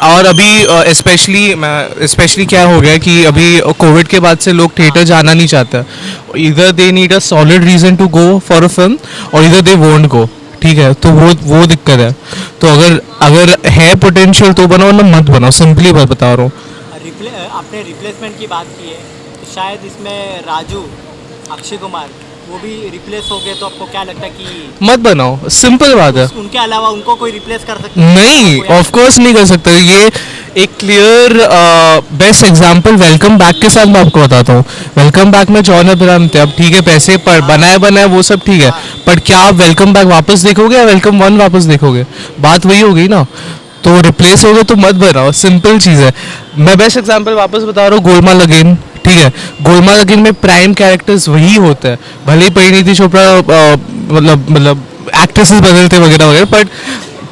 और अभी स्पेशली क्या हो गया कि अभी कोविड के बाद से लोग थिएटर जाना नहीं चाहते इधर they need a solid reason to go for a film और इधर दे वोंट गो ठीक है तो वो दिक्कत है तो अगर है पोटेंशियल तो बनाओ ना मत बनाओ सिंपली बात बता रहा हूँ आपने रिप्लेसमेंट की बात की है तो शायद इसमें राजू अक्षय कुमार वो भी रिप्लेस हो गए तो आपको क्या लगता है कि मत बनाओ सिंपल बात है उनके अलावा उनको कोई रिप्लेस कर सकता है? नहीं ऑफ कोर्स नहीं कर सकते ये एक clear best example welcome back के साथ मैं आपको बताता हूँ वेलकम बैक में जॉन अब्राहम थे अब ठीक है पैसे पर बनाए वो सब ठीक है पर क्या आप वेलकम बैक वापस देखोगे या वेलकम 1 वापस देखोगे बात वही हो गई ना तो रिप्लेस हो गए तो मत बनाओ, सिंपल चीज़ है. मैं बेस्ट एग्जांपल वापस बता रहा हूँ, गोलमाल अगेन. ठीक है, गोलमाल अगेन में प्राइम कैरेक्टर्स वही होते हैं. भले ही परिणीति चोपड़ा मतलब एक्ट्रेसेस बदलते वगैरह वगैरह, बट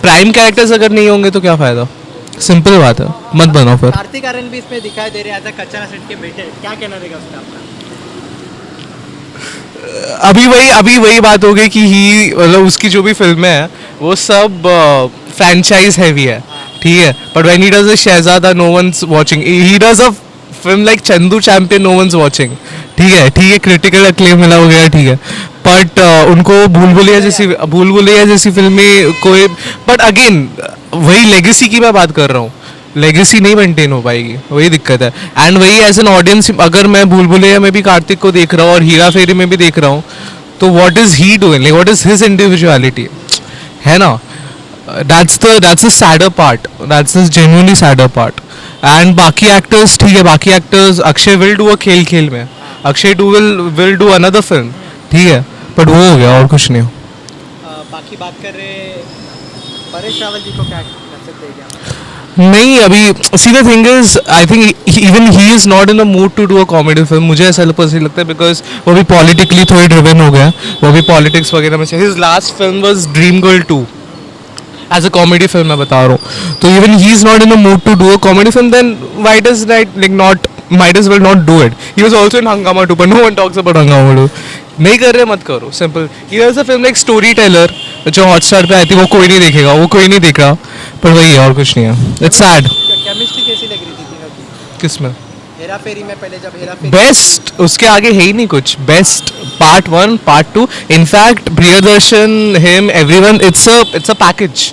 प्राइम कैरेक्टर्स अगर नहीं होंगे तो क्या फ़ायदा. सिंपल बात है, मत बनाओ फिर. कार्तिक आर्यन भी इसमें दिखाई दे रहे हैं एज अ कचरा सेट के बेटे, क्या कहना रहेगा उसका आपका? अभी वही बात हो गई कि ही मतलब उसकी जो भी फिल्में हैं वो सब फ्रेंचाइज हैवी है. ठीक है, but when he does a Shehzada no one's watching. He does a film like Chandu champion, no one's watching. ठीक है, क्रिटिकल अक्लेम मिला वगैरह, ठीक है, बट उनको भूल भुलैया जैसी फिल्में कोई. बट अगेन वही लेगेसी की मैं बात कर रहा हूँ, लेगेसी नहीं मेंटेन हो पाएगी, वही दिक्कत है. एंड वही एज एन ऑडियंस, अगर मैं भूल भुलैया में भी कार्तिक को देख रहा हूँ और हीरा फेरी में भी देख रहा हूँ, तो what is he doing, like what is his individuality, है ना. That's the sadder part, that's the genuinely sadder part. And बाकी एक्टर्स, ठीक है, बाकी actors, Akshay will do a खेल में, Akshay will do another film, ठीक है, बट वो हो गया और कुछ नहीं. बाकी बात कर रहे परेश रावल जी को क्या कर सकते हैं क्या? नहीं, अभी see the thing is, I think even he is not in the mood to do a comedy film. मुझे ऐसा पर्सनली लगता है बिकॉज वो भी पॉलिटिकली थोड़ी ड्रिवन हो गया, वो भी पॉलिटिक्स वगैरह में से. His last film was dream girl 2 as a comedy film मैं बता रहा हूँ. तो even he is not in the mood to do a comedy film, then why does that like not, might as well not do it. He was also in Hangama 2, but no one talks about Hangama 2. नहीं कर रहे मत करो, simple. Here's a film like Storyteller जो Hotstar पे आई थी, वो कोई नहीं देखेगा, वो कोई नहीं देख रहा, पर वही है और कुछ नहीं है. It's sad. केमिस्ट्री कैसी लग रही थी तीनों की? किसमें? हेरा फेरी में पहले जब हेरा फेरी बेस्ट, उसके आगे है ही नहीं कुछ. Best part 1, part 2, in fact Priyadarshan, him, everyone, it's a package.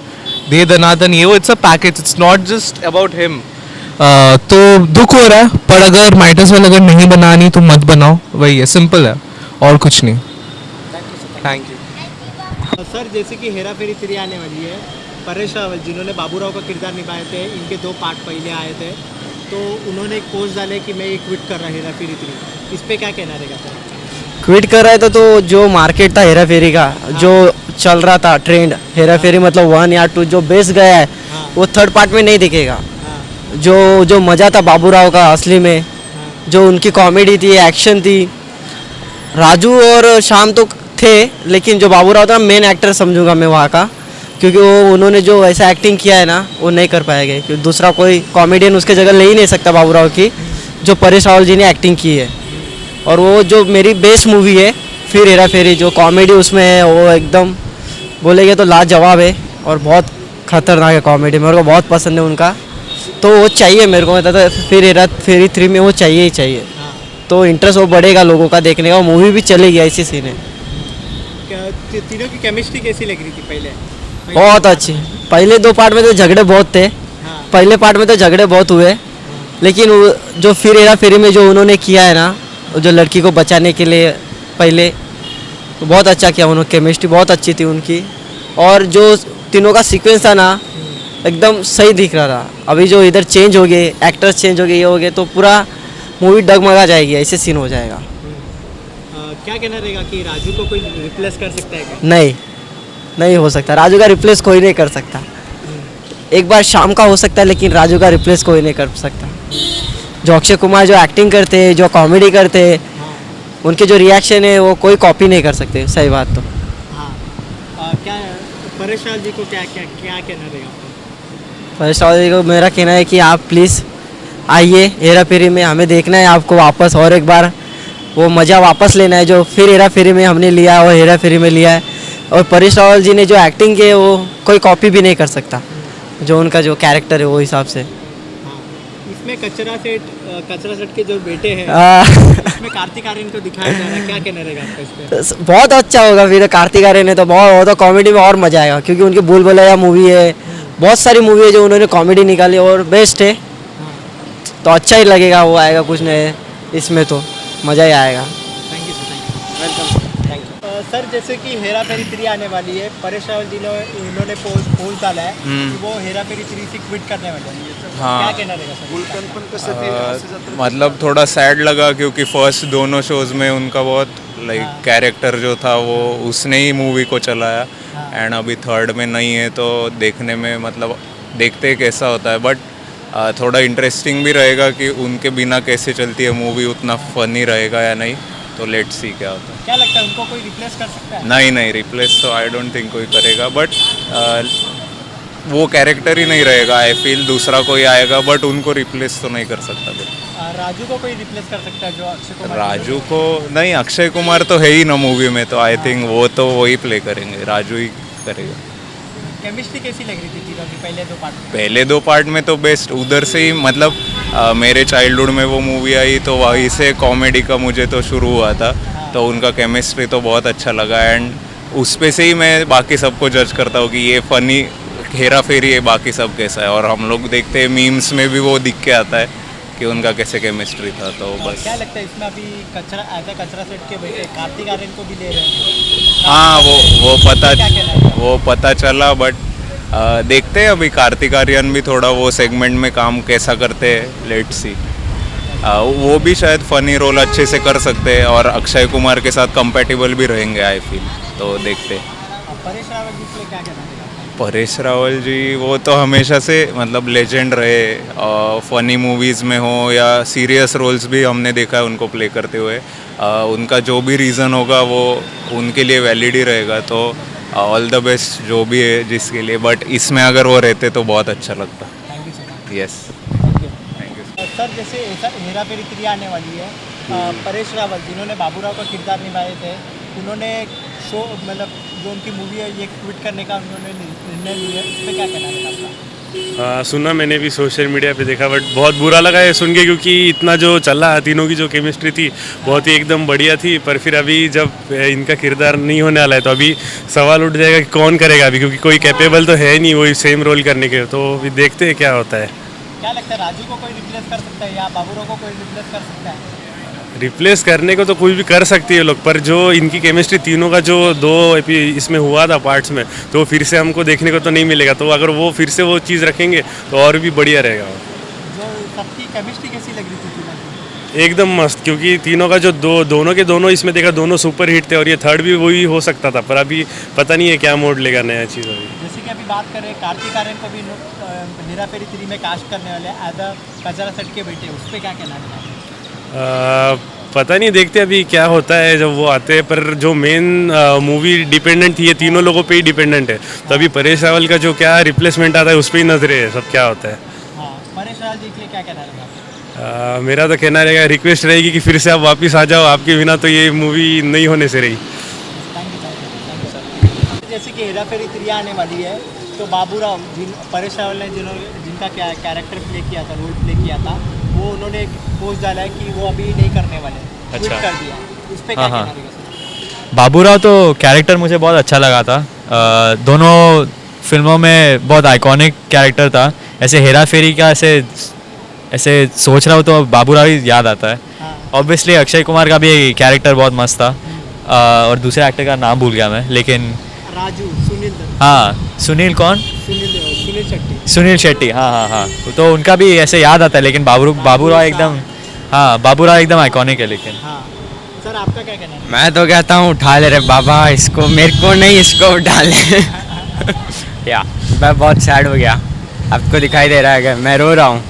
De Danadan ये वो, it's a package, it's not just about him. तो दुख हो रहा है, पर अगर माइट एज वेल अगर नहीं बनानी तो मत बनाओ, वही है, सिंपल है और कुछ नहीं. Thank you. सर, जैसे कि हेरा फेरी 3 आने वाली है, परेश रावल जिन्होंने बाबूराव का किरदार निभाए थे, इनके 2 पार्ट पहले आए थे, तो उन्होंने एक पोस्ट डाले कि मैं ये क्विट कर रहा हेरा फेरी 3. इस पे क्या कहना रहेगा सर? क्विट कर रहा है तो जो मार्केट था हेरा फेरी का, जो चल रहा था ट्रेंड, हेरा फेरी मतलब 1 या 2 जो बेस गया है, वो 3rd पार्ट में नहीं दिखेगा. जो मज़ा था बाबूराव का असली में, जो उनकी कॉमेडी थी, एक्शन थी, राजू और शाम तो थे, लेकिन जो बाबूराव था मेन एक्टर समझूंगा मैं वहाँ का, क्योंकि वो उन्होंने जो ऐसा एक्टिंग किया है ना, वो नहीं कर पाएंगे, क्योंकि दूसरा कोई कॉमेडियन उसके जगह ले ही नहीं सकता बाबूराव की, जो परेश रावल जी ने एक्टिंग की है. और वो जो मेरी बेस्ट मूवी है फिर हेरा फेरी, जो कॉमेडी उसमें है वो एकदम बोलेंगे तो लाजवाब है और बहुत खतरनाक है कॉमेडी. मेरे को बहुत पसंद है उनका, तो वो चाहिए मेरे को. मतलब फिर हेरा फेरी 3 में वो चाहिए ही चाहिए. तो इंटरेस्ट वो बढ़ेगा लोगों का देखने का, मूवी भी चलेगी, ऐसी सीन है. तीनों की केमिस्ट्री कैसी लग रही थी पहले? बहुत अच्छी. पहले 2 पार्ट में तो झगड़े बहुत थे, पहले पार्ट में तो झगड़े बहुत हुए, लेकिन जो फिर हेरा फेरी में जो उन्होंने किया है ना, जो लड़की को बचाने के लिए पहले, तो बहुत अच्छा किया उन्होंने. केमिस्ट्री बहुत अच्छी थी उनकी, और जो तीनों का सीक्वेंस था ना, एकदम सही दिख रहा था. अभी जो इधर चेंज हो गए, एक्टर्स चेंज हो गए, ये हो गए, तो पूरा मूवी डगमगा जाएगी, ऐसे सीन हो जाएगा. क्या कहना रहेगा कि राजू को कोई रिप्लेस कर सकता है क्या? नहीं हो सकता. राजू का रिप्लेस कोई नहीं कर सकता. एक बार शाम का हो सकता है, लेकिन राजू का रिप्लेस कोई नहीं कर सकता. जो अक्षय कुमार जो एक्टिंग करते हैं, जो कॉमेडी करते हैं, उनके जो रिएक्शन है वो कोई कॉपी नहीं कर सकते. सही बात. तो क्या परेश रावल जी को क्या कहना रहेगा? परेश रावल जी को मेरा कहना है कि आप प्लीज़ आइए हेरा फेरी में, हमें देखना है आपको वापस, और एक बार वो मज़ा वापस लेना है जो फिर हेरा फेरी में हमने लिया और हेरा फेरी में लिया है. और परेश रावल जी ने जो एक्टिंग की है वो कोई कॉपी भी नहीं कर सकता, जो उनका जो कैरेक्टर है वो हिसाब से. इसमें कचरा सेट के जो बेटे हैं, इसमें कार्तिक आर्यन को दिखाया जा रहा है, क्या कहना रहेगा आपका इस पे? बहुत अच्छा होगा. फिर कार्तिक आर्यन ने तो बहुत, तो कॉमेडी में और मज़ा आएगा, क्योंकि उनकी भूल भुलैया मूवी है, बहुत सारी मूवी है जो उन्होंने कॉमेडी निकाली और बेस्ट है. तो अच्छा ही लगेगा, वो आएगा कुछ नहीं, इसमें तो मज़ा ही आएगा. Thank you sir. Welcome. Thank you sir. जैसे कि हेरा फेरी 3 आने वाली है, परेश रावल जी ने उन्होंने पोस्ट डाला है कि वो हेरा फेरी 3 से क्विट करने वाले हैं. क्या कहना रहेगा सर? मतलब थोड़ा सैड लगा, क्योंकि फर्स्ट दोनों शोज में उनका बहुत लाइक कैरेक्टर जो था वो उसने ही मूवी को चलाया, एंड अभी 3rd में नहीं है, तो देखने में मतलब देखते हैं कैसा होता है, बट थोड़ा इंटरेस्टिंग भी रहेगा कि उनके बिना कैसे चलती है मूवी, उतना फनी रहेगा या नहीं, तो लेट्स सी क्या होता है। क्या लगता है उनको कोई रिप्लेस कर सकता है? नहीं रिप्लेस तो आई डोंट थिंक कोई करेगा, बट वो कैरेक्टर ही नहीं रहेगा। आई फील दूसरा कोई आएगा, बट उनको रिप्लेस तो नहीं कर सकता बिल्कुल। राजू को कोई रिप्लेस कर सकता है जो अक्षय कुमार? राजू को नहीं, अक्षय कुमार तो है ही ना मूवी में, तो आई थिंक वो तो वही प्ले करेंगे, राजू ही करेगा। केमिस्ट्री कैसी लग रही थी तीनों की पहले दो पार्ट में? पहले दो पार्ट में तो बेस्ट, उधर से ही मतलब मेरे चाइल्डहुड में वो मूवी आई तो वहीं से कॉमेडी का मुझे तो शुरू हुआ था, तो उनका केमिस्ट्री तो बहुत अच्छा लगा, एंड उस पे से ही मैं बाकी सबको जज करता हूँ कि ये फनी हेरा फेरी है, बाकी सब कैसा है। और हम लोग देखते हैं मीम्स में भी वो दिख के आता है कि उनका कैसे केमिस्ट्री था, तो बस। क्या लगता है इसमें अभी कचरा सेट के बैठे कार्तिक आर्यन को भी ले रहे हैं? हाँ वो पता चला, बट देखते हैं अभी कार्तिक आर्यन भी थोड़ा वो सेगमेंट में काम कैसा करते हैं, लेट्स सी। वो भी शायद फनी रोल अच्छे से कर सकते हैं और अक्षय कुमार के साथ कंपेटेबल भी रहेंगे आई फील, तो देखते हैं। परेश रावल जी के लिए क्या कहना है? परेश रावल जी वो तो हमेशा से मतलब लेजेंड रहे, फनी मूवीज़ में हो या सीरियस रोल्स भी हमने देखा है उनको प्ले करते हुए। उनका जो भी रीज़न होगा वो उनके लिए वैलिड ही रहेगा, तो ऑल द बेस्ट जो भी है जिसके लिए, बट इसमें अगर वो रहते तो बहुत अच्छा लगता। यस सर, जैसे हेरा फेरी 3 आने वाली है, परेश रावल जिन्होंने बाबूराव का किरदार निभाए थे, उन्होंने शो मतलब जो उनकी मूवी है ये ट्वीट करने का उन्होंने निर्णय लिया है, इस पर क्या कहना है आपका? सुना मैंने भी सोशल मीडिया पे देखा, बट बहुत बुरा लगा है सुन के, क्योंकि इतना जो चल रहा तीनों की जो केमिस्ट्री थी बहुत ही एकदम बढ़िया थी, पर फिर अभी जब इनका किरदार नहीं होने वाला है तो अभी सवाल उठ जाएगा कि कौन करेगा अभी, क्योंकि कोई कैपेबल तो है नहीं वही सेम रोल करने के, तो अभी देखते हैं क्या होता है। क्या लगता है राजू को कोई रिप्लेस कर सकता है या बाबूराव को कोई रिप्लेस कर सकता है? रिप्लेस करने को तो कोई भी कर सकती है लोग, पर जो इनकी केमिस्ट्री तीनों का जो इसमें हुआ था पार्ट्स में, तो फिर से हमको देखने को तो नहीं मिलेगा, तो अगर वो फिर से वो चीज़ रखेंगे तो और भी बढ़िया रहेगा। जो सबकी केमिस्ट्री कैसी लग रही थी तीनों की? एकदम मस्त, क्योंकि तीनों का जो दोनों के दोनों इसमें देखा, दोनों सुपर हिट थे, और ये थर्ड भी वही हो सकता था, पर अभी पता नहीं है क्या मोड लेगा नया चीज़ अभी। जैसे कि अभी बात कर रहे हैं कार्तिक आर्यन को भी हेरा फेरी 3 में कास्ट करने वाले एज अ कचरा सेट के बेटे, उस पर क्या कहना है? पता नहीं, देखते अभी क्या होता है जब वो आते हैं, पर जो मेन मूवी डिपेंडेंट थी ये तीनों लोगों पे ही डिपेंडेंट है, तो अभी परेश रावल का जो क्या रिप्लेसमेंट आता है उस पर ही नजरे है सब क्या होता है। परेश रावल जी के लिए क्या कहना रहेगा? मेरा तो कहना रहेगा, रिक्वेस्ट रहेगी कि फिर से आप वापस आ जाओ, आपके बिना तो ये मूवी नहीं होने से रही। जैसे कि हेरा फेरी 3 आने वाली है, तो बाबूराव परेश रावल ने जिनका कैरेक्टर प्ले किया था, रोल प्ले किया था, वो उन्होंने एक पोस्ट डाला है कि वो अभी नहीं करने वाले, ट्वीट कर दिया, इस पे क्या कहना रहेगा? बाबूराव तो कैरेक्टर मुझे बहुत अच्छा लगा था, दोनों फिल्मों में बहुत आइकॉनिक कैरेक्टर था। ऐसे हेरा फेरी का ऐसे सोच रहा हूँ तो बाबूराव ही याद आता है। ऑब्वियसली अक्षय कुमार का भी कैरेक्टर बहुत मस्त था, और दूसरे एक्टर का नाम भूल गया मैं, लेकिन राजू सुनील, हाँ सुनील कौन, सुनील शेट्टी, सुनील शेट्टी, हाँ, तो उनका भी ऐसे याद आता है, लेकिन बाबूराव एकदम, हाँ बाबूराव एकदम आइकॉनिक है। लेकिन सर आपका क्या कहना है? मैं तो कहता हूँ उठा ले रे बाबा इसको, मेरे को नहीं इसको उठा ले। या मैं बहुत सैड हो गया, आपको दिखाई दे रहा है कि मैं रो रहा हूँ।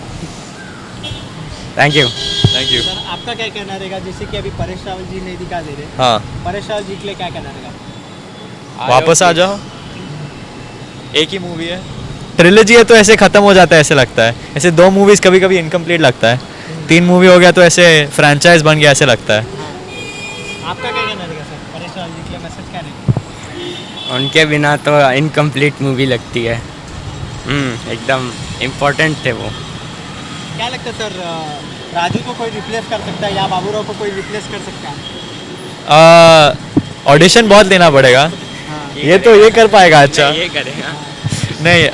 Thank you. सर आपका क्या कहना रहेगा, जैसे कि अभी परेश रावल जी नहीं दिखा दे रहे, हाँ परेश रावल जी के लिए क्या कहना रहेगा? वापस आ जाओ, एक ही मूवी है, ट्रिलॉजी है तो ऐसे खत्म हो जाता है, ऐसे लगता है। ऐसे 2 मूवीज कभी कभी इनकम्प्लीट लगता है, 3 मूवी हो गया तो ऐसे फ्रेंचाइज बन गया ऐसे लगता है। आपका क्या कहना रहेगा सर, परेश रावल जी के लिए मैसेज क्या रहेगा? उनके बिना तो इनकम्प्लीट मूवी लगती है, एकदम इम्पोर्टेंट थे वो। क्या लगता है सर, राजू को कोई रिप्लेस कर सकता है या बाबूराव को कोई रिप्लेस कर सकता है? ऑडिशन बहुत लेना पड़ेगा, ये तो ये कर पाएगा अच्छा, ये करेगा नहीं,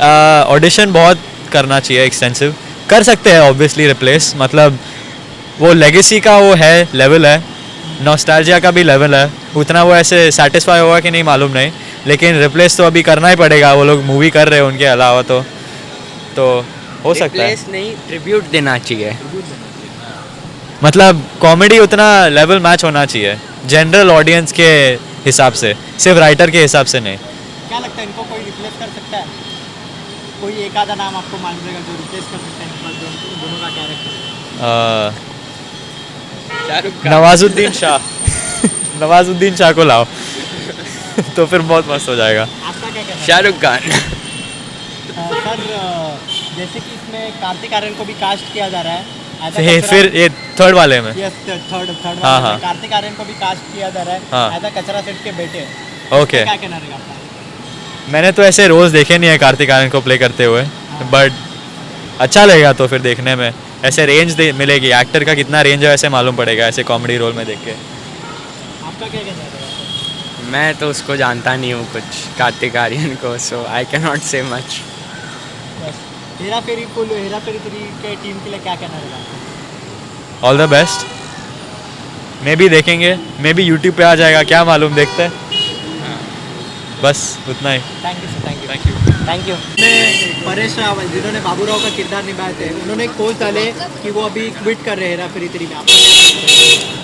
ऑडिशन बहुत करना चाहिए, एक्सटेंसिव कर सकते हैं ऑब्वियसली रिप्लेस, मतलब वो लेगेसी का वो है लेवल है, नॉस्टैल्जिया का भी लेवल है, उतना वो ऐसे सेटिस्फाई होगा कि नहीं मालूम नहीं, लेकिन रिप्लेस तो अभी करना ही पड़ेगा, वो लोग मूवी कर रहे हैं उनके अलावा, तो हो सकता है। रिप्लेस नहीं, ट्रिब्यूट देना चाहिए, मतलब कॉमेडी उतना लेवल मैच होना चाहिए जनरल ऑडियंस के हिसाब से, सिर्फ राइटर के हिसाब से नहीं। क्या लगता है इनको कोई रिप्लेस कर सकता है? कोई एक आधा नाम आपको मालूम रहेगा जो रिप्लेस कर सकते हैं दोनों का कैरेक्टर? नवाजुद्दीन शाह नवाजुद्दीन शाह को लाओ तो फिर बहुत मस्त हो जाएगा। आपका क्या कहना है? शाहरुख खान। सर जैसे कि इसमें कार्तिक आर्यन को भी कास्ट किया जा रहा है फिर ये थर्ड वाले में थर्ड हाँ, हाँ। कार्तिक आर्यन को भी कास्ट किया जा रहा है हाँ। एज अ कचरा सेट के बेटे। ओके। क्या कहना रहेगा आपका? मैंने तो ऐसे रोज देखे नहीं है कार्तिक आर्यन को प्ले करते हुए, बट अच्छा लगेगा तो फिर देखने में ऐसे रेंज मिलेगी, एक्टर का कितना रेंज है ऐसे मालूम पड़ेगा ऐसे कॉमेडी रोल में देख के। आपका क्या कहना रहेगा? मैं तो उसको जानता नहीं हूँ कुछ, कार्तिक आर्यन को, सो आई कैन नॉट से मच। हेरा फेरी 3 के टीम के लिए क्या कहना रहेगा? All the best. May be देखेंगे, मे बी यूट्यूब पे आ जाएगा, क्या मालूम, देखते हैं। बस उतना ही। Thank you sir, thank you. Paresh Rawal जिन्होंने बाबूराव का किरदार निभाए थे, उन्होंने एक पोस्ट डाले कि वो अभी क्विट कर रहे हैं हेरा फेरी 3 में। आपका क्या कहना है?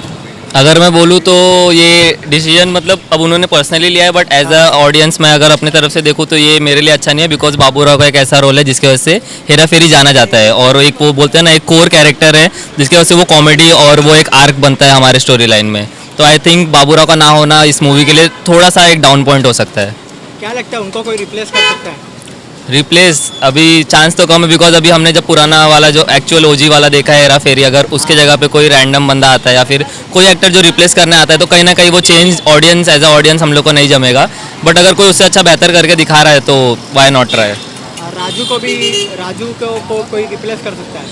अगर मैं बोलूँ तो ये डिसीजन मतलब अब उन्होंने पर्सनली लिया है, बट एज अ ऑडियंस मैं अगर अपनी तरफ से देखूँ तो ये मेरे लिए अच्छा नहीं है, बिकॉज बाबूराव का एक ऐसा रोल है जिसकी वजह से हेरा फेरी जाना जाता है, और एक वो बोलते हैं ना एक कोर कैरेक्टर है जिसकी वजह से वो कॉमेडी और वो एक आर्क बनता है हमारे स्टोरी लाइन में। तो आई थिंक बाबूराव का ना होना इस मूवी के लिए थोड़ा सा एक डाउन पॉइंट हो सकता है। क्या लगता है उनको कोई रिप्लेस कर सकता है? रिप्लेस अभी चांस तो कम है, बिकॉज अभी हमने जब पुराना वाला जो एक्चुअल ओजी वाला देखा है हेरा फेरी, अगर उसके जगह पे कोई रैंडम बंदा आता है या फिर कोई एक्टर जो रिप्लेस करने आता है तो कहीं ना कहीं वो change audience as a audience हम लोग को नहीं जमेगा, बट अगर कोई उससे अच्छा बेहतर करके दिखा रहा है तो वाई नॉट ट्राई। राजू को कोई रिप्लेस कर सकता है?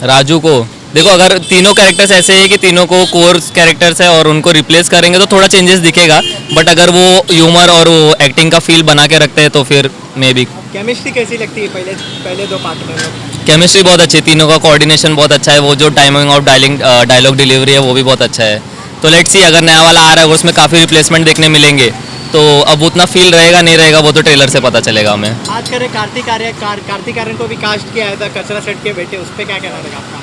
राजू को देखो, अगर तीनों कैरेक्टर्स ऐसे हैं कि तीनों को कोर कैरेक्टर्स है और उनको रिप्लेस करेंगे तो थोड़ा चेंजेस दिखेगा, बट अगर वो ह्यूमर और वो एक्टिंग का फील बना के रखते हैं तो फिर मे बी। केमिस्ट्री कैसी लगती है पहले 2 पार्ट में? केमिस्ट्री बहुत अच्छी है, तीनों का कोऑर्डिनेशन बहुत अच्छा है, वो जो टाइमिंग ऑफ डायलॉग डिलीवरी है वो भी बहुत अच्छा है। तो लेट्स सी, अगर नया वाला आ रहा है उसमें काफ़ी रिप्लेसमेंट देखने मिलेंगे तो अब उतना फील रहेगा नहीं रहेगा वो तो ट्रेलर से पता चलेगा हमें। आज करें कार्तिक आर्यन को भी कास्ट किया है था कचरा सेट के बेटे, उस पर क्या कहना रहेगा आपका?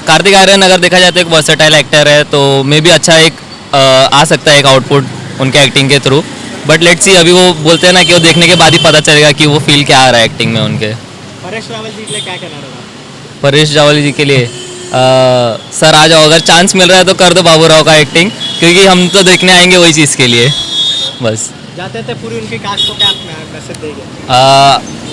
कार्तिक आर्यन अगर देखा जाए तो एक वर्सेटाइल एक्टर है, तो मे बी अच्छा एक आ सकता है एक आउटपुट उनके एक्टिंग के थ्रू, बट लेट्स सी, अभी वो बोलते हैं ना कि वो देखने के बाद ही पता चलेगा कि वो फील क्या आ रहा है एक्टिंग में उनके। परेश रावल जी के लिए क्या कहना रहेगा? परेश रावल जी के लिए सर आ जाओ, अगर चांस मिल रहा है तो कर दो बाबूराव का एक्टिंग, क्योंकि हम तो देखने आएंगे वही चीज़ के लिए बस। जाते थे पूरी उनकी कास्ट को क्या मैसेज देंगे?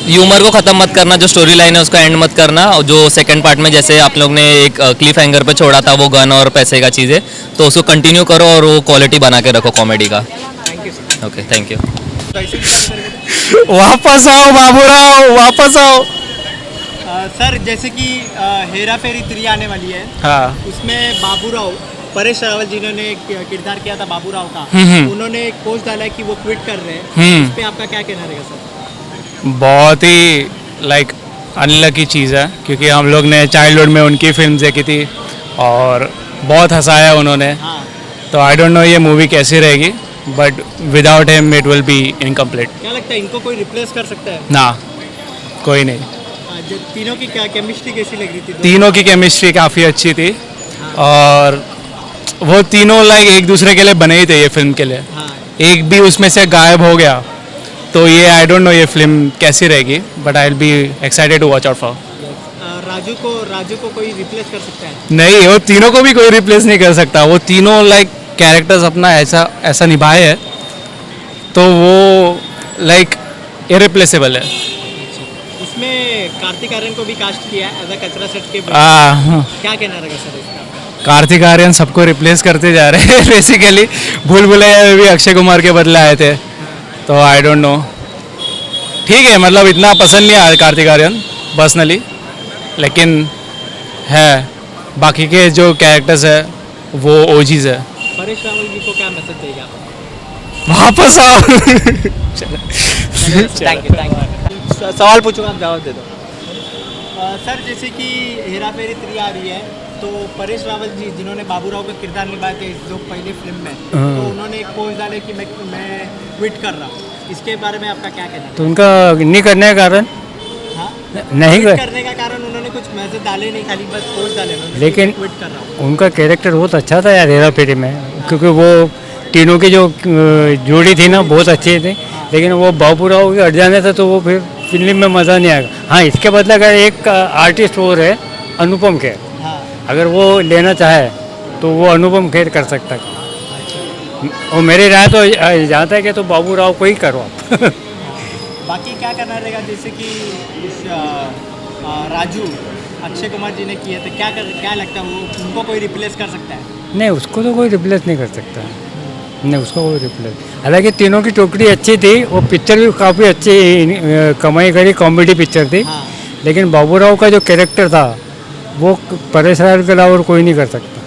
ह्यूमर को ख़त्म मत करना, जो स्टोरी लाइन है उसको एंड मत करना, और जो सेकंड पार्ट में जैसे आप लोग ने एक क्लिफ हैंगर पे छोड़ा था वो गन और पैसे का चीज़ें, तो उसको कंटिन्यू करो और वो क्वालिटी बना के रखो कॉमेडी का। Okay, thank you. वापस आओ बाबूराव, वापस आओ। सर जैसे कि हेरा फेरी 3 आने वाली है, हाँ। उसमें बाबूराव, परेश रावल जिन्होंने किरदार किया था बाबूराव का, उन्होंने एक पोस्ट डाला है कि वो क्विट कर रहे हैं, इस पे आपका क्या कहना रहेगा सर? बहुत ही लाइक अनलकी चीज़ है, क्योंकि हम लोग ने चाइल्डहुड में उनकी फिल्म देखी थी और बहुत हंसाया उन्होंने। तो आई डोंट नो ये मूवी कैसी रहेगी, but without him it will be incomplete. क्या लगता है इनको कोई रिप्लेस कर सकता है? ना, कोई नहीं। जो तीनों की क्या केमिस्ट्री कैसी लग रही थी? तीनों की केमिस्ट्री काफ़ी अच्छी थी और वो तीनों लाइक एक दूसरे के लिए बने ही थे ये फिल्म के लिए। एक भी उसमें से गायब हो गया तो ये आई डोंट नो ये फिल्म कैसी रहेगी, but I will be excited to watch out for. Raju को कोई रिप्लेस कर सकता है? नहीं, वो तीनों को भी कोई रिप्लेस नहीं कर सकता, वो तीनों लाइक कैरेक्टर्स अपना ऐसा निभाए है तो वो लाइक इरिप्लेसेबल है। इसमें कार्तिक आर्यन को भी कास्ट किया है एज अ कचरा सेट के, क्या कहना रहेगा सर इसका? कार्तिक आर्यन सबको रिप्लेस करते जा रहे हैं बेसिकली। भूल भुलैया में भी अक्षय कुमार के बदले आए थे, तो आई डोंट नो। ठीक है, मतलब इतना पसंद नहीं आया कार्तिक आर्यन पर्सनली, लेकिन है बाकी के जो कैरेक्टर्स है वो ओजीज है। परेश रावल जी को क्या मैसेज देगा? वापस आओ। Thank you. सवाल पूछूंगा, आप जवाब दे दो। सर जैसे कि हेरा फेरी 3 आ रही है, तो परेश रावल जी जिन्होंने बाबूराव का किरदार निभाए थे जो पहले फिल्म में, तो उन्होंने एक पोस्ट डाले कि मैं क्विट कर रहा हूँ, इसके बारे में आपका क्या कहना है? तो उनका नहीं करने का कारण? नहीं क्विट करने का कारण उन्होंने कुछ मैसेज डाले नहीं, खाली बस पोस्ट डाले उन्होंने, लेकिन क्विट कर रहा हूँ। उनका कैरेक्टर बहुत अच्छा था यार हेरा फेरी में, क्योंकि वो तीनों की जो जोड़ी थी ना बहुत अच्छी थी, लेकिन वो बाबूराव के हट जाने से तो वो फिर फिल्म में मज़ा नहीं आएगा। हाँ, इसके बदले अगर एक आर्टिस्ट और है अनुपम खेर, अगर वो लेना चाहे तो वो अनुपम खेर कर सकता है। और मेरी राय तो जाता है कि तो बाबू राव को ही करो आप। बाकी क्या करना रहेगा, जैसे कि इस राजू अक्षय कुमार जी ने किए थे, क्या लगता है वो उनको कोई रिप्लेस कर सकता है? नहीं, उसको तो कोई रिप्लेस नहीं कर सकता। नहीं, उसको कोई रिप्लेस। हालांकि तीनों की टोकरी अच्छी थी, वो पिक्चर भी काफ़ी अच्छी कमाई करी, कॉमेडी पिक्चर थी। लेकिन बाबू राव का जो कैरेक्टर था वो परेश रावल के अलावा और कोई नहीं कर सकता।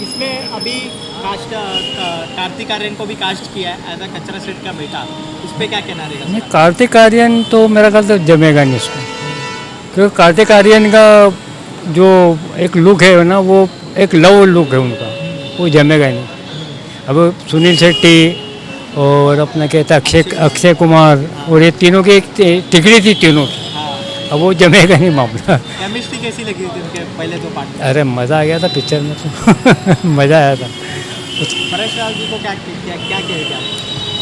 इसमें अभी कास्ट कार्तिक आर्यन को भी कास्ट किया है एज अ कचरा सेठ का बेटा, उस पर क्या कहना रहेगा? नहीं, कार्तिक आर्यन तो मेरा ख्याल से जमेगा नहीं इसको, क्योंकि कार्तिक आर्यन का जो एक लुक है ना, वो एक लव लुक है उनका, वो जमेगा नहीं। अब सुनील शेट्टी और अपना कहता अक्षय कुमार और ये तीनों की एक टिकड़ी थी तीनों की, अब वो जमेगा नहीं मामला। केमिस्ट्री कैसी लगी थी उनके पहले दो पार्ट में? अरे मज़ा आ गया था पिक्चर में तो मज़ा आया था। परेश रावल जी को क्या कहेगा?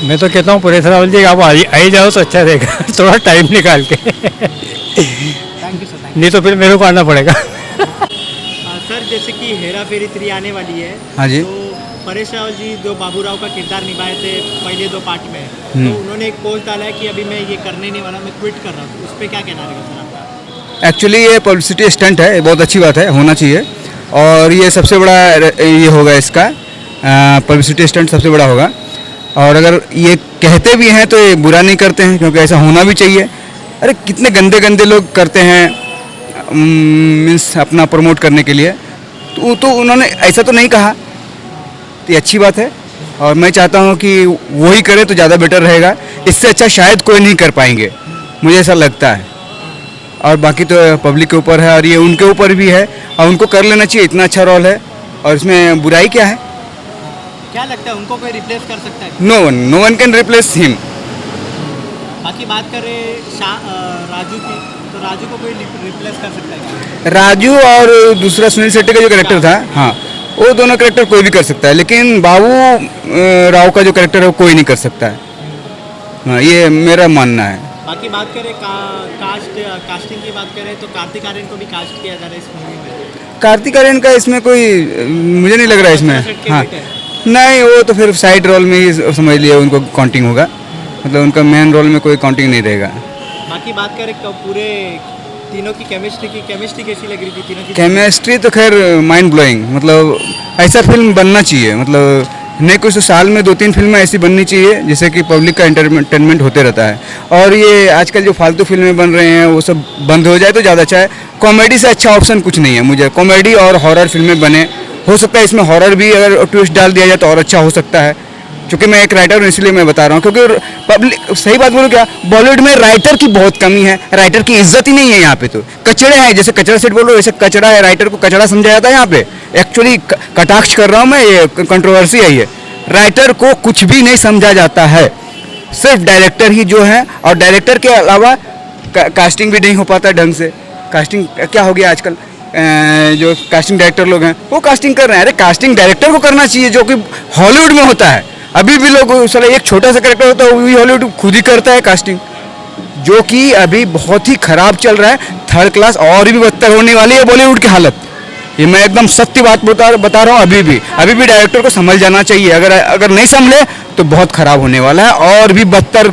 मैं तो कहता हूँ परेश रावल जी आप आई जाओ तो अच्छा रहेगा, थोड़ा टाइम निकाल के। Thank you sir. नहीं तो फिर मेरे को आना पड़ेगा। सर, जैसे कि हेरा फेरी 3 आने वाली है, हाँ जी, तो परेश रावल जी जो बाबू राव का किरदार निभाए थे पहले दो पार्ट में, तो उन्होंने एक पोस्ट डाला है कि अभी मैं ये करने नहीं वाला, मैं क्विट कर रहा हूँ, उस पर क्या कहना रहेगा सर आपका? एक्चुअली ये पब्लिसिटी स्टंट है, बहुत अच्छी बात है, होना चाहिए। और ये सबसे बड़ा ये होगा इसका पब्लिसिटी स्टंट सबसे बड़ा होगा। और अगर ये कहते भी हैं तो ये बुरा नहीं करते हैं, क्योंकि ऐसा होना भी चाहिए। अरे कितने गंदे गंदे लोग करते हैं मीन्स अपना प्रमोट करने के लिए, तो उन्होंने ऐसा तो नहीं कहा, तो ये अच्छी बात है। और मैं चाहता हूँ कि वही करे तो ज़्यादा बेटर रहेगा, इससे अच्छा शायद कोई नहीं कर पाएंगे, मुझे ऐसा लगता है। और बाकी तो पब्लिक के ऊपर है और ये उनके ऊपर भी है, और उनको कर लेना चाहिए, इतना अच्छा रोल है और इसमें बुराई क्या है? क्या लगता है उनको कोई रिप्लेस कर सकता है? No one can replace him. बाकी बात करें राजू की, तो राजू को कोई रिप्लेस कर सकता है? राजू और दूसरा सुनील शेट्टी का जो कैरेक्टर था, हाँ, वो दोनों कैरेक्टर कोई भी कर सकता है, लेकिन बाबू राव का जो कैरेक्टर है वो कोई नहीं कर सकता है। हाँ, ये मेरा मानना है। बाकी बात करें कास्टिंग की बात करें तो कार्तिक आर्यन को भी कास्ट किया जा रहा है इस मूवी में। कार्तिक आर्यन का इसमें कोई मुझे नहीं लग रहा है इसमें। हाँ, नहीं, वो तो फिर साइड रोल में ही समझ लिया उनको काउंटिंग होगा, मतलब उनका मेन रोल में कोई काउंटिंग नहीं रहेगा। बाकी बात करें पूरे तीनों की केमिस्ट्री कैसी लग रही थी तीनों की? केमिस्ट्री तो खैर माइंड ब्लोइंग, मतलब ऐसा फिल्म बनना चाहिए, मतलब नहीं कुछ तो साल में 2-3 फिल्में ऐसी बननी चाहिए जिससे कि पब्लिक का एंटरटेनमेंट होते रहता है। और ये आजकल जो फालतू फिल्में बन रहे हैं वो सब बंद हो जाए तो ज़्यादा अच्छा है। कॉमेडी से अच्छा ऑप्शन कुछ नहीं है मुझे, कॉमेडी और हॉरर फिल्में बने, हो सकता है इसमें हॉरर भी अगर ट्विस्ट डाल दिया जाए तो और अच्छा हो सकता है। क्योंकि मैं एक राइटर हूँ इसलिए मैं बता रहा हूँ, क्योंकि पब्लिक, सही बात बोलूँ क्या, बॉलीवुड में राइटर की बहुत कमी है, राइटर की इज्जत ही नहीं है यहाँ पे। तो कचड़े हैं, जैसे कचरा सेट बोलो वैसे कचड़ा है, राइटर को कचड़ा समझा जाता है यहाँ पे। एक्चुअली कटाक्ष कर रहा हूँ मैं, ये कंट्रोवर्सी है ये। राइटर को कुछ भी नहीं समझा जाता है, सिर्फ डायरेक्टर ही जो है, और डायरेक्टर के अलावा कास्टिंग भी नहीं हो पाता ढंग से। कास्टिंग क्या हो गया आजकल, जो कास्टिंग डायरेक्टर लोग हैं वो कास्टिंग कर रहे हैं। अरे कास्टिंग डायरेक्टर को करना चाहिए जो कि हॉलीवुड में होता है। अभी भी लोग साला एक छोटा सा कैरेक्टर होता है वो भी हॉलीवुड खुद ही करता है कास्टिंग, जो कि अभी बहुत ही खराब चल रहा है, थर्ड क्लास। और भी बदतर होने वाली है बॉलीवुड की हालत, ये मैं एकदम सत्य बात बता रहा हूँ। अभी भी डायरेक्टर को समझ जाना चाहिए, अगर नहीं समझे तो बहुत खराब होने वाला है और भी बदतर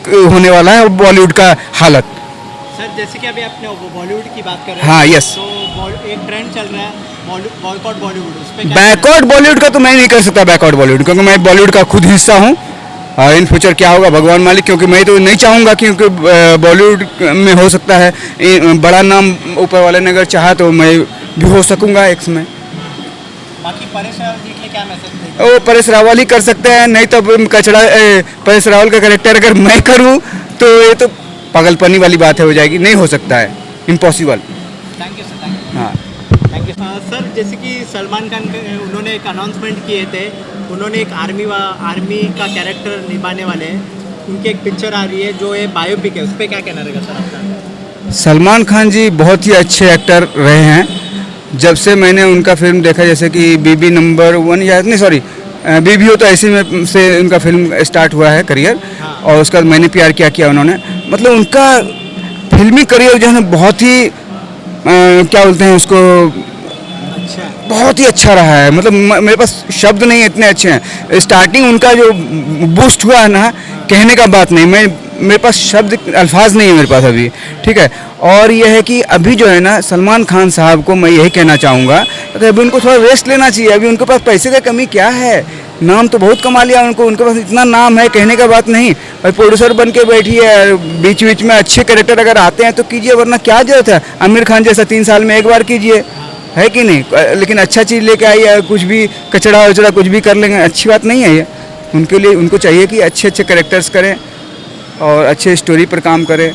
होने वाला है बॉलीवुड का हालत। सर, जैसे कि अभी आपने बॉलीवुड की बात कर रहे हैं, हाँ, यस, तो एक ट्रेंड चल रहा है बॉयकॉट बॉलीवुड, उस पे बैकआउट बॉलीवुड का तो मैं नहीं कर सकता बैकआउट बॉलीवुड, क्योंकि मैं बॉलीवुड का खुद हिस्सा हूँ। इन फ्यूचर क्या होगा भगवान मालिक, क्योंकि मैं तो नहीं चाहूँगा, क्योंकि बॉलीवुड में हो सकता है बड़ा नाम ऊपर वाले ने अगर चाहा तो मैं भी हो सकूँगा एक समय। बाकी परेश रावल जी के लिए क्या मैसेज देंगे? वो परेश रावल ही कर सकते हैं, नहीं तो कचड़ा परेश रावल का कैरेक्टर अगर मैं करूँ तो ये तो पागलपनी वाली बात है, हो जाएगी, नहीं हो सकता है, impossible. Thank you sir, thank you. हाँ, थैंक यू सर। जैसे कि सलमान खान उन्होंने एक अनाउंसमेंट किए थे, उन्होंने एक आर्मी का कैरेक्टर निभाने वाले हैं, उनकी एक पिक्चर आ रही है जो ये बायोपिक है, उस पर क्या कहना रहेगा सर आपका? सलमान खान जी बहुत ही अच्छे एक्टर रहे हैं। जब से मैंने उनका फिल्म देखा, जैसे कि बीबी नंबर 1 या नहीं सॉरी बीबी हो, तो ऐसे में से उनका फिल्म स्टार्ट हुआ है करियर, और उसका मैंने प्यार किया उन्होंने। मतलब उनका फिल्मी करियर जो है ना बहुत ही क्या बोलते हैं उसको, बहुत ही अच्छा रहा है। मतलब मेरे पास शब्द नहीं इतने अच्छे हैं। स्टार्टिंग उनका जो बूस्ट हुआ है ना, कहने का बात नहीं, मेरे पास शब्द अल्फाज नहीं है मेरे पास अभी, ठीक है। और यह है कि अभी जो है ना सलमान खान साहब को मैं यही कहना चाहूँगा कि अभी उनको थोड़ा रेस्ट लेना चाहिए। अभी उनके पास पैसे का कमी क्या है, नाम तो बहुत कमा लिया उनके पास इतना नाम है, कहने का बात नहीं। और प्रोड्यूसर बन के बैठी है, बीच बीच में अच्छे कैरेक्टर अगर आते हैं तो कीजिए, वरना क्या जरूरत है। आमिर खान जैसा 3 साल में एक बार कीजिए, है कि नहीं। लेकिन अच्छा चीज़ लेके आई है, कुछ भी कचड़ा वचड़ा कुछ भी कर लेंगे, अच्छी बात नहीं है ये। उनके लिए उनको चाहिए कि अच्छे अच्छे कैरेक्टर्स करें और अच्छे स्टोरी पर काम करें।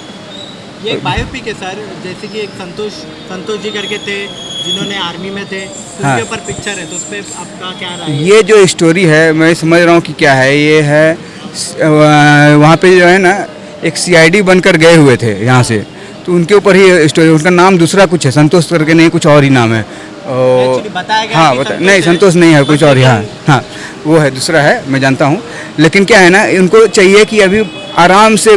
ये एक बायोपिक है सर, जैसे कि एक संतोष जी करके थे जिन्होंने आर्मी में थे, तो हाँ। उनके ऊपर पिक्चर है, तो उस पर आपका क्या राय है? ये जो स्टोरी है मैं समझ रहा हूँ कि क्या है, ये है वहाँ पे जो है ना एक सीआईडी बनकर गए हुए थे यहाँ से, तो उनके ऊपर ही स्टोरी। उनका नाम दूसरा कुछ है, संतोष करके नहीं, कुछ और ही नाम है। बताया गया हाँ कि संतोष नहीं है, संतोष नहीं है, कुछ और ही। हाँ हाँ वो है, दूसरा है, मैं जानता हूँ। लेकिन क्या है ना, उनको चाहिए कि अभी आराम से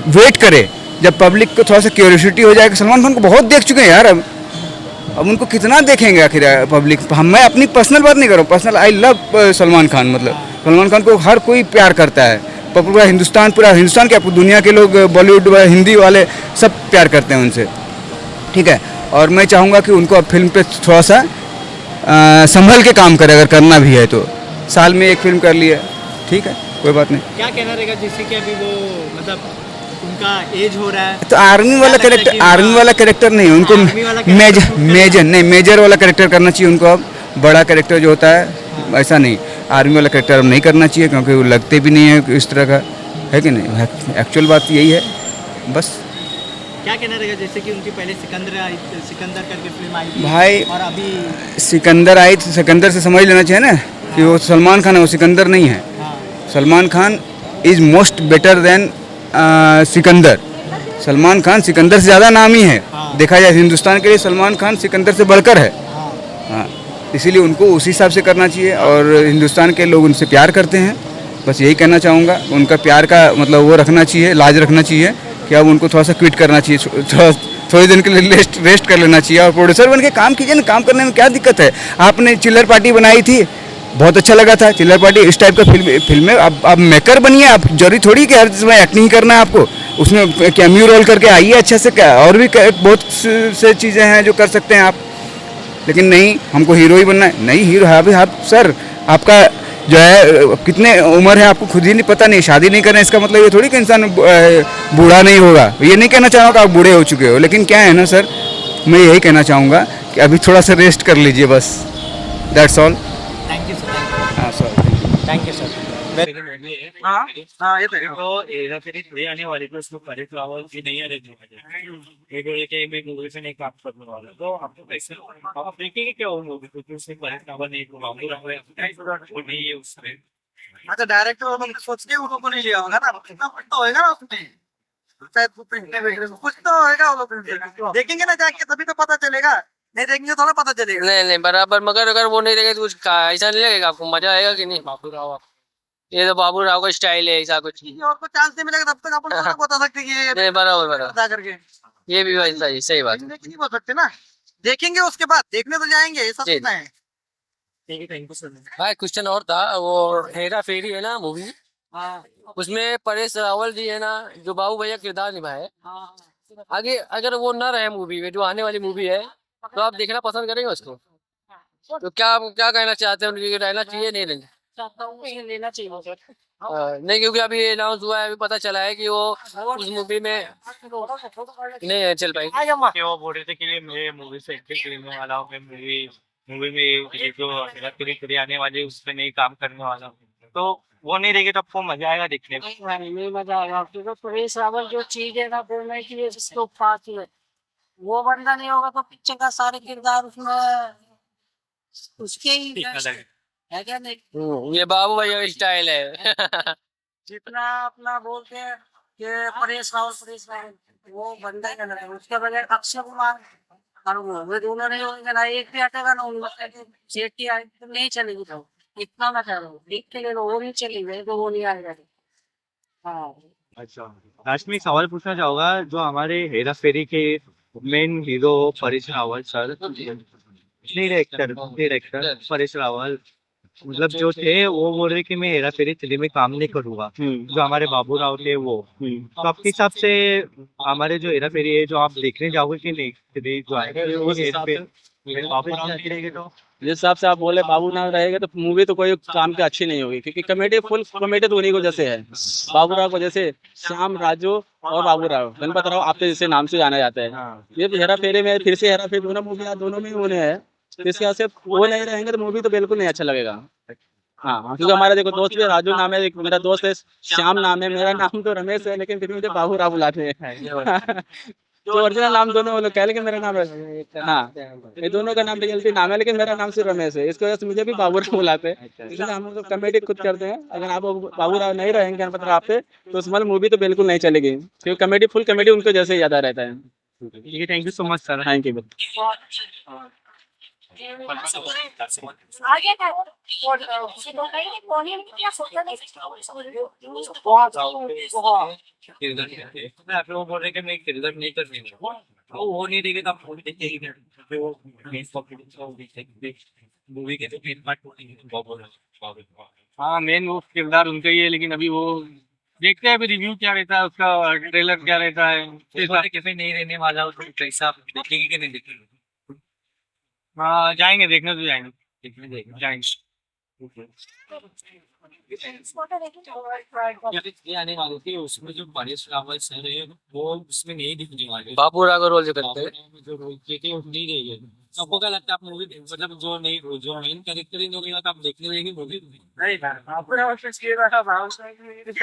वेट करे, जब पब्लिक को थोड़ा सा क्यूरियोसिटी हो जाएगा। सलमान खान को बहुत देख चुके हैं यार, अब उनको कितना देखेंगे आखिर पब्लिक। मैं अपनी पर्सनल बात नहीं कर रहा हूँ, personal I love Salman Khan. मतलब सलमान खान को हर कोई प्यार करता है, पूरा हिंदुस्तान क्या दुनिया के लोग, बॉलीवुड हिंदी वाले सब प्यार करते हैं उनसे, ठीक है। और मैं चाहूँगा कि उनको अब फिल्म पे थोड़ा सा संभल के काम करे, अगर करना भी है तो। साल में एक फिल्म कर लिया, ठीक है, कोई बात नहीं। क्या कहना रहेगा जिससे कि अभी वो मतलब उनका एज हो रहा है, तो आर्मी वाला कैरेक्टर नहीं, उनको मेजर वाला कैरेक्टर करना चाहिए उनको। अब बड़ा कैरेक्टर जो होता है ऐसा नहीं, आर्मी वाला कैरेक्टर अब नहीं करना चाहिए, क्योंकि वो लगते भी नहीं है इस तरह का, है कि नहीं। एक्चुअल बात यही है बस। क्या कहना रहेगा जैसे कि उनकी पहले सिकंदर करके फिल्म आई थी भाई और अभी सिकंदर आई थी, सिकंदर से समझ लेना चाहिए ना कि वो सलमान खान है, वो सिकंदर नहीं है। Salman Khan is most better than Sikandar. Salman Khan Sikandar से ज़्यादा नामी है, देखा जाए हिंदुस्तान के लिए सलमान खान सिकंदर से बढ़कर है। हाँ, इसीलिए उनको उसी हिसाब से करना चाहिए, और हिंदुस्तान के लोग उनसे प्यार करते हैं। बस यही कहना चाहूँगा, उनका प्यार का मतलब वो रखना चाहिए, लाज रखना चाहिए कि अब उनको थोड़ा सा क्विट करना चाहिए, थोड़ी दिन के लिए रेस्ट कर लेना चाहिए। और प्रोड्यूसर बन के काम कीजिए ना, काम करने में क्या दिक्कत है। आपने चिल्लर पार्टी बनाई थी, बहुत अच्छा लगा था। चिल्लर पार्टी इस टाइप का फिल्म है। अब मेकर बनिए, आप जरूरी थोड़ी कि हर चीज़ एक्टिंग करना है आपको, उसमें कैमियो रोल करके आइए अच्छे से। और भी बहुत से चीज़ें हैं जो कर सकते हैं आप, लेकिन नहीं हमको हीरो ही बनना है। नहीं हीरो है अभी आप सर, आपका जो है कितने उम्र है आपको खुद ही नहीं पता, नहीं शादी नहीं करना, इसका मतलब ये थोड़ी कि इंसान बूढ़ा नहीं होगा। ये नहीं कहना चाहूँगा कि आप बूढ़े हो चुके हो, लेकिन क्या है ना सर, मैं यही कहना चाहूँगा कि अभी थोड़ा सा रेस्ट कर लीजिए बस, that's all. Thank you sir. हाँ सर, थैंक यू सर। हाँ ये तो एरा फिर थोड़ी आने वाली थी, उसको परेश रावल की नहीं आ रही थी, एक मैं मूवी से नहीं काम करने वाला, तो आपको कैसे आप देखेंगे क्या वो मूवी, क्योंकि उसमें परेश रावल ने एक बाबू राव है वो नहीं है उसमें। अच्छा डायरेक्टर वो लोग सोच के उन लोगों को नहीं लिया होगा ना, कितना कुछ तो होएगा ना उसमें, शायद कुछ तो होएगा वो लोग देखेंगे ना जाके, तभी तो पता चलेगा, नहीं देखेंगे थोड़ा पता चलेगा। नहीं बराबर, मगर अगर वो नहीं रहेगा तो कुछ ऐसा नहीं लगेगा आपको, मजा आएगा कि नहीं। बाबू राव, ये तो बाबू राव का स्टाइल है, ऐसा कुछ और को चांस नहीं मिलेगा तब तक अपन को बता सकते कि ये नहीं, बराबर करके ये भी वैसा ही सही बात है। नहीं बोल सकते ना, देखेंगे उसके बाद, देखने तो जाएंगे, ऐसा जी। सोचना है। ठीक है, थैंक यू सर। भाई क्वेश्चन और था, वो हेरा फेरी है ना मूवी, उसमें परेश रावल जी है ना जो बाबू भैया किरदार निभाए, आगे अगर वो ना रहे मूवी में, जो आने वाली मूवी है, तो आप देखना पसंद करेंगे उसको? तो क्या कहना चाहते हैं, उनकी रहना चाहिए नहीं रहना लेना चाहिए नहीं, क्योंकि अभी अनाउंस हुआ है, अभी पता चला है कि वो उस मूवी में नहीं चल पाएगी। वो बोल रहे थे कि मैं मूवी से एक्टिंग करने वाला हूँ, मैं मूवी में ये जो हेरा फेरी आने वाली है उसमें नहीं काम करने वाला हूँ, तो वो नहीं रहेगी तो आपको मजा आएगा देखने में? नहीं मजा आएगा, क्योंकि परेश रावल जो चीज है ना बोलने की है जिसको पास है, वो बंदा नहीं होगा तो पिक्चर का सारे किरदार उसमें उसके ही है क्या नहीं। ये बाबू भैया का स्टाइल है जितना अपना बोलते हैं कि परेश रावल वो बंदा ही नहीं है, उसके बगैर अक्षय कुमार और वो दोनों नहीं होंगे ना, एक भी हटेगा ना उनका सेफ्टी आए तो नहीं चलेगी, तो इतना मैं कह रहा हूँ, देखते गए वो नहीं चलेंगे तो वो नहीं आएगा। हाँ अच्छा, लास्ट में एक सवाल पूछना चाहूंगा, जो हमारे हेरा फेरी के main hero Paresh Rawal sir, director Paresh Rawal, मतलब जो थे वो बोल रहे कि मैं हेरा फेरी 3 में काम नहीं करूंगा, जो हमारे बाबू राव थे वो, तो आपके हिसाब से हमारे जो हेरा फेरी है जो आप देखने जाओगे कि नहीं, 3 जो आएगा वो बाबू राव नहीं रहेंगे तो? जिस हिसाब से आप बोले बाबू नाम रहेगा तो मूवी तो कोई काम की अच्छी नहीं होगी, क्योंकि कॉमेडी फुल कॉमेडी तो उन्हीं को जैसे है, बाबू राव को जैसे श्याम राजू और बाबू राव गणपत राव आपके जैसे नाम से जाना जाता है। ये हेरा फेरी में फिर से हेरा फेरी दोनों मूवी दोनों में होने हैं, तो इसके वजह से वो नहीं रहेंगे तो मूवी तो बिल्कुल नहीं अच्छा लगेगा। हाँ, क्योंकि हमारा देखो दोस्त भी राजू नाम है, एक मेरा दोस्त है श्याम नाम है, मेरा नाम तो रमेश है, लेकिन फिर मुझे बाबू राव बुलाते हैं। जो ओरिजिनल नाम दोनों वो लोग कह, लेकिन मेरा नाम है, हाँ, ये दोनों का नाम रियलिटी नाम है, लेकिन मेरा नाम सिर्फ रमेश है, इसकी वजह से मुझे भी बाबू राव बुलाते हैं, इसलिए हम लोग कॉमेडी खुद करते हैं। अगर आप बाबू राव नहीं रहेंगे गणपत राव पे तो उस मतलब मूवी तो बिल्कुल नहीं चलेगी, क्योंकि कॉमेडी फुल कॉमेडी उनको जैसे ज्यादा रहता है। ठीक है, thank you so much sir. Thank you. मैं आप लोगों को बोल रहे कि मैं किरदार नहीं कर रही हूँ, वो नहीं देखे तो आप मूवी देखते ही नहीं, वो मेन मूवी के तो मेन पार्ट। हाँ, मेन वो किरदार उनका ही है, लेकिन अभी वो देखते हैं अभी रिव्यू क्या रहता है उसका, ट्रेलर क्या रहता है, कैसे नहीं रहने वाला उसको कैसा आप देखेंगे कि नहीं देखेंगे? हाँ, जाएंगे, देखने तो जाएंगे, देखने जाएंगे। ये आने वाली थी, उसमें जो परेश रावल सर है वो उसमें नहीं दिखने वाले, बाबू राव का रोल जो करते हैं, जो रोल किए वो नहीं रहेंगे। सबको क्या लगता है आप मूवी मतलब जो मेन कैरेक्टर ही नहीं होगा तो आप देखने रहेंगे मूवी? नहीं, बाबू राव से ये रहा,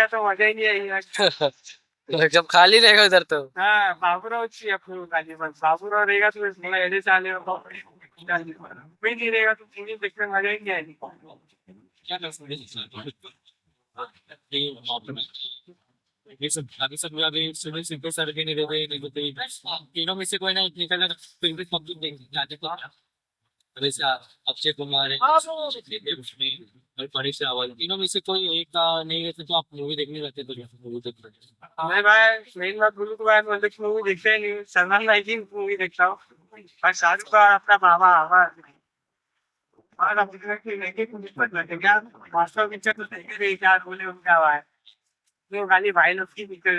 तो मजा ही नहीं आएगा। जब खाली रहेगा उधर तो। हाँ, बाबू राव चाहिए अपने खाली, बस बाबू राव रहेगा तो इसमें ऐसे चाले कोई नहीं रहेगा तो मूवी देखने में मजा ही नहीं आएगी। क्या कर सकते हैं? ये सब अभी सब अभी सुनील सिंह सर भी नहीं रहते, तीनों में से कोई ना निकलना तो इंग्लिश पब्लिक देख वैसे अक्षय कुमार है उसमें और परेश रावल, तीनों में से कोई एक नहीं रहते तो आप मूवी देखने जाते तो मूवी देख रहे? मैं भाई मेन बात बोलूँ तो मैं मूवी देखते ही नहीं, सलमान भाई की मूवी देखता हूँ और शाहरुख का अपना बाबा मास्टर पिक्चर तो देखे क्या बोले उनका भाई, वो खाली भाई लोग की पिक्चर